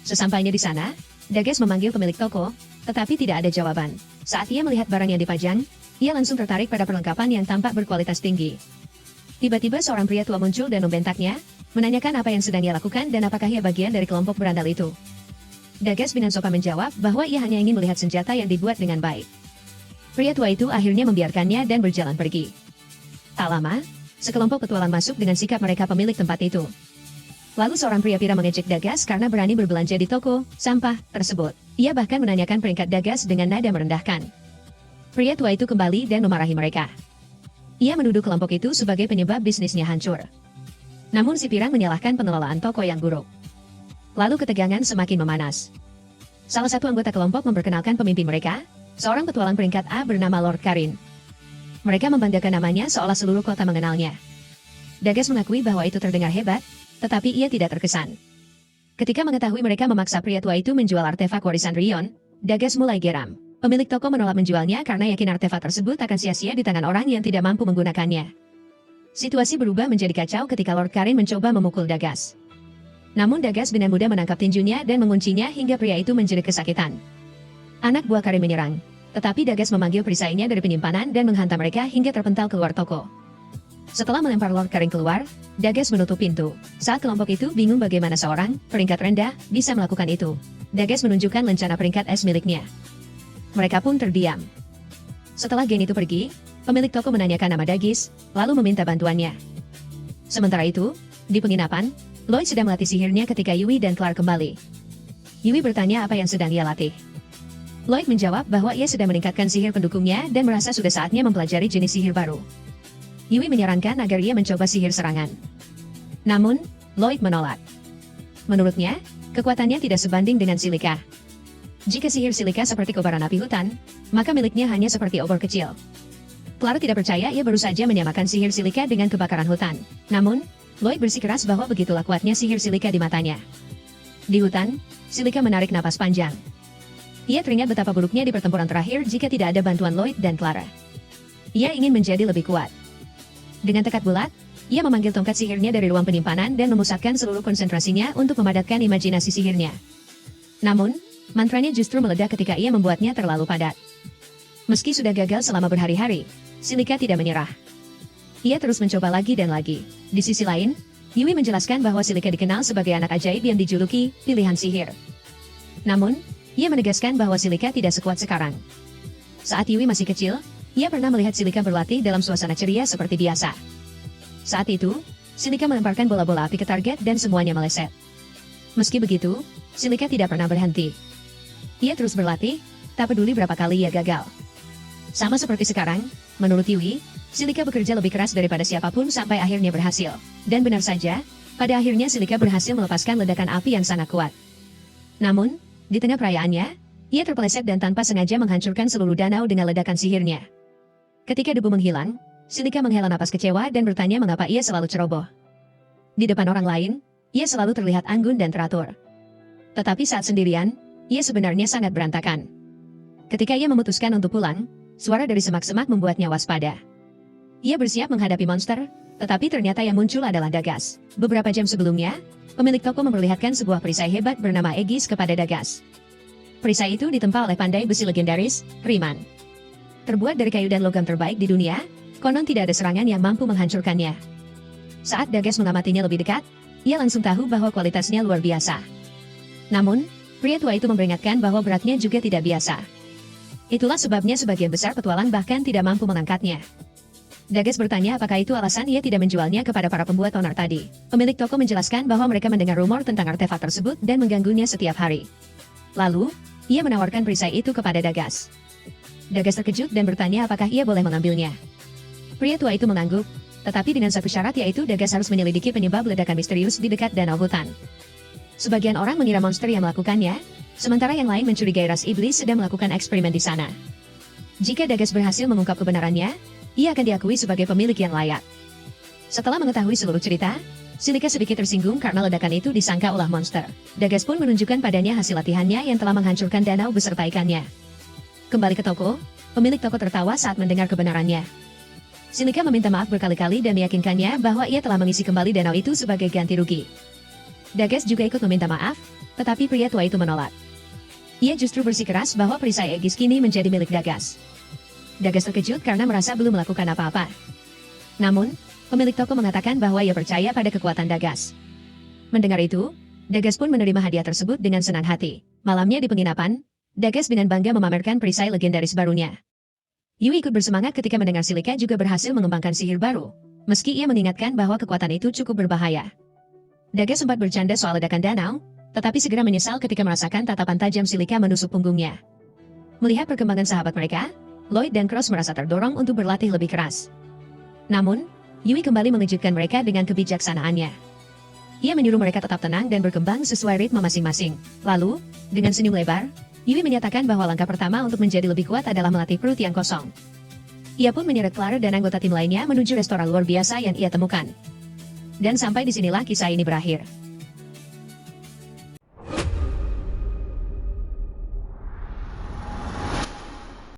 Sesampainya di sana, Dagas memanggil pemilik toko, tetapi tidak ada jawaban. Saat ia melihat barang yang dipajang, ia langsung tertarik pada perlengkapan yang tampak berkualitas tinggi. Tiba-tiba seorang pria tua muncul dan membentaknya, menanyakan apa yang sedang ia lakukan dan apakah ia bagian dari kelompok berandal itu. Dagas dengan sopan menjawab bahwa ia hanya ingin melihat senjata yang dibuat dengan baik. Pria tua itu akhirnya membiarkannya dan berjalan pergi. Tak lama, sekelompok petualang masuk dengan sikap mereka pemilik tempat itu. Lalu seorang pria pira mengejek Dagas karena berani berbelanja di toko sampah tersebut. Ia bahkan menanyakan peringkat Dagas dengan nada merendahkan. Pria tua itu kembali dan memarahi mereka. Ia menuduh kelompok itu sebagai penyebab bisnisnya hancur. Namun si pirang menyalahkan pengelolaan toko yang buruk. Lalu ketegangan semakin memanas. Salah satu anggota kelompok memperkenalkan pemimpin mereka, seorang petualang peringkat A bernama Lord Karin. Mereka membanggakan namanya seolah seluruh kota mengenalnya. Dagas mengakui bahwa itu terdengar hebat, tetapi ia tidak terkesan. Ketika mengetahui mereka memaksa pria tua itu menjual artefak warisan Rion, Dagas mulai geram. Pemilik toko menolak menjualnya karena yakin artefak tersebut akan sia-sia di tangan orang yang tidak mampu menggunakannya. Situasi berubah menjadi kacau ketika Lord Karin mencoba memukul Dagas. Namun Dagas dengan mudah menangkap tinjunya dan menguncinya hingga pria itu menjerit kesakitan. Anak buah Karin menyerang, tetapi Dagas memanggil perisainya dari penyimpanan dan menghantam mereka hingga terpental keluar toko. Setelah melempar Lord Karin keluar, Dagas menutup pintu. Saat kelompok itu bingung bagaimana seorang peringkat rendah bisa melakukan itu, Dagas menunjukkan lencana peringkat S miliknya. Mereka pun terdiam. Setelah geng itu pergi, pemilik toko menanyakan nama Dagas, lalu meminta bantuannya. Sementara itu, di penginapan, Lloyd sedang melatih sihirnya ketika Yui dan Clara kembali. Yui bertanya apa yang sedang ia latih. Lloyd menjawab bahwa ia sedang meningkatkan sihir pendukungnya dan merasa sudah saatnya mempelajari jenis sihir baru. Yui menyarankan agar ia mencoba sihir serangan. Namun, Lloyd menolak. Menurutnya, kekuatannya tidak sebanding dengan silika. Jika sihir silika seperti kobaran api hutan, maka miliknya hanya seperti obor kecil. Clara tidak percaya ia baru saja menyamakan sihir silika dengan kebakaran hutan. Namun, Lloyd bersikeras bahwa begitulah kuatnya sihir silika di matanya. Di hutan, Silika menarik napas panjang. Ia teringat betapa buruknya di pertempuran terakhir jika tidak ada bantuan Lloyd dan Clara. Ia ingin menjadi lebih kuat. Dengan tekad bulat, ia memanggil tongkat sihirnya dari ruang penyimpanan dan memusatkan seluruh konsentrasinya untuk memadatkan imajinasi sihirnya. Namun, mantranya justru meledak ketika ia membuatnya terlalu padat. Meski sudah gagal selama berhari-hari, Silika tidak menyerah. Ia terus mencoba lagi dan lagi. Di sisi lain, Yui menjelaskan bahwa Silika dikenal sebagai anak ajaib yang dijuluki pilihan sihir. Namun, ia menegaskan bahwa Silika tidak sekuat sekarang. Saat Yui masih kecil, ia pernah melihat Silika berlatih dalam suasana ceria seperti biasa. Saat itu, Silika melemparkan bola-bola api ke target dan semuanya meleset. Meski begitu, Silika tidak pernah berhenti. Ia terus berlatih, tak peduli berapa kali ia gagal. Sama seperti sekarang, menurut Yui, Silika bekerja lebih keras daripada siapapun sampai akhirnya berhasil. Dan benar saja, pada akhirnya Silika berhasil melepaskan ledakan api yang sangat kuat. Namun, di tengah perayaannya, ia terpeleset dan tanpa sengaja menghancurkan seluruh danau dengan ledakan sihirnya. Ketika debu menghilang, Silika menghela napas kecewa dan bertanya mengapa ia selalu ceroboh. Di depan orang lain, ia selalu terlihat anggun dan teratur. Tetapi saat sendirian, ia sebenarnya sangat berantakan. Ketika ia memutuskan untuk pulang, suara dari semak-semak membuatnya waspada. Ia bersiap menghadapi monster, tetapi ternyata yang muncul adalah Dagas. Beberapa jam sebelumnya, pemilik toko memperlihatkan sebuah perisai hebat bernama Aegis kepada Dagas. Perisai itu ditempa oleh pandai besi legendaris, Riemann. Terbuat dari kayu dan logam terbaik di dunia, konon tidak ada serangan yang mampu menghancurkannya. Saat Dagas mengamatinya lebih dekat, ia langsung tahu bahwa kualitasnya luar biasa. Namun, pria tua itu memperingatkan bahwa beratnya juga tidak biasa. Itulah sebabnya sebagian besar petualang bahkan tidak mampu mengangkatnya. Dagas bertanya apakah itu alasan ia tidak menjualnya kepada para pembuat onar tadi. Pemilik toko menjelaskan bahwa mereka mendengar rumor tentang artefak tersebut dan mengganggunya setiap hari. Lalu, ia menawarkan perisai itu kepada Dagas. Dagas terkejut dan bertanya apakah ia boleh mengambilnya. Pria tua itu mengangguk, tetapi dengan satu syarat yaitu Dagas harus menyelidiki penyebab ledakan misterius di dekat danau hutan. Sebagian orang mengira monster yang melakukannya, sementara yang lain mencurigai ras iblis sedang melakukan eksperimen di sana. Jika Dagas berhasil mengungkap kebenarannya, ia akan diakui sebagai pemilik yang layak. Setelah mengetahui seluruh cerita, Silika sedikit tersinggung karena ledakan itu disangka ulah monster. Dagas pun menunjukkan padanya hasil latihannya yang telah menghancurkan danau beserta ikannya. Kembali ke toko, pemilik toko tertawa saat mendengar kebenarannya. Silika meminta maaf berkali-kali dan meyakinkannya bahwa ia telah mengisi kembali danau itu sebagai ganti rugi. Dagas juga ikut meminta maaf, tetapi pria tua itu menolak. Ia justru bersikeras bahwa perisai Aegis kini menjadi milik Dagas. Dagas terkejut karena merasa belum melakukan apa-apa. Namun, pemilik toko mengatakan bahwa ia percaya pada kekuatan Dagas. Mendengar itu, Dagas pun menerima hadiah tersebut dengan senang hati. Malamnya di penginapan, Dagas dengan bangga memamerkan perisai legendaris barunya. Yui ikut bersemangat ketika mendengar Silika juga berhasil mengembangkan sihir baru, meski ia mengingatkan bahwa kekuatan itu cukup berbahaya. Dagas sempat bercanda soal ledakan danau, tetapi segera menyesal ketika merasakan tatapan tajam Silika menusuk punggungnya. Melihat perkembangan sahabat mereka, Lloyd dan Cross merasa terdorong untuk berlatih lebih keras. Namun, Yui kembali mengejutkan mereka dengan kebijaksanaannya. Ia menyuruh mereka tetap tenang dan berkembang sesuai ritme masing-masing. Lalu, dengan senyum lebar, Yui menyatakan bahwa langkah pertama untuk menjadi lebih kuat adalah melatih perut yang kosong. Ia pun menyeret Clara dan anggota tim lainnya menuju restoran luar biasa yang ia temukan. Dan sampai disinilah kisah ini berakhir.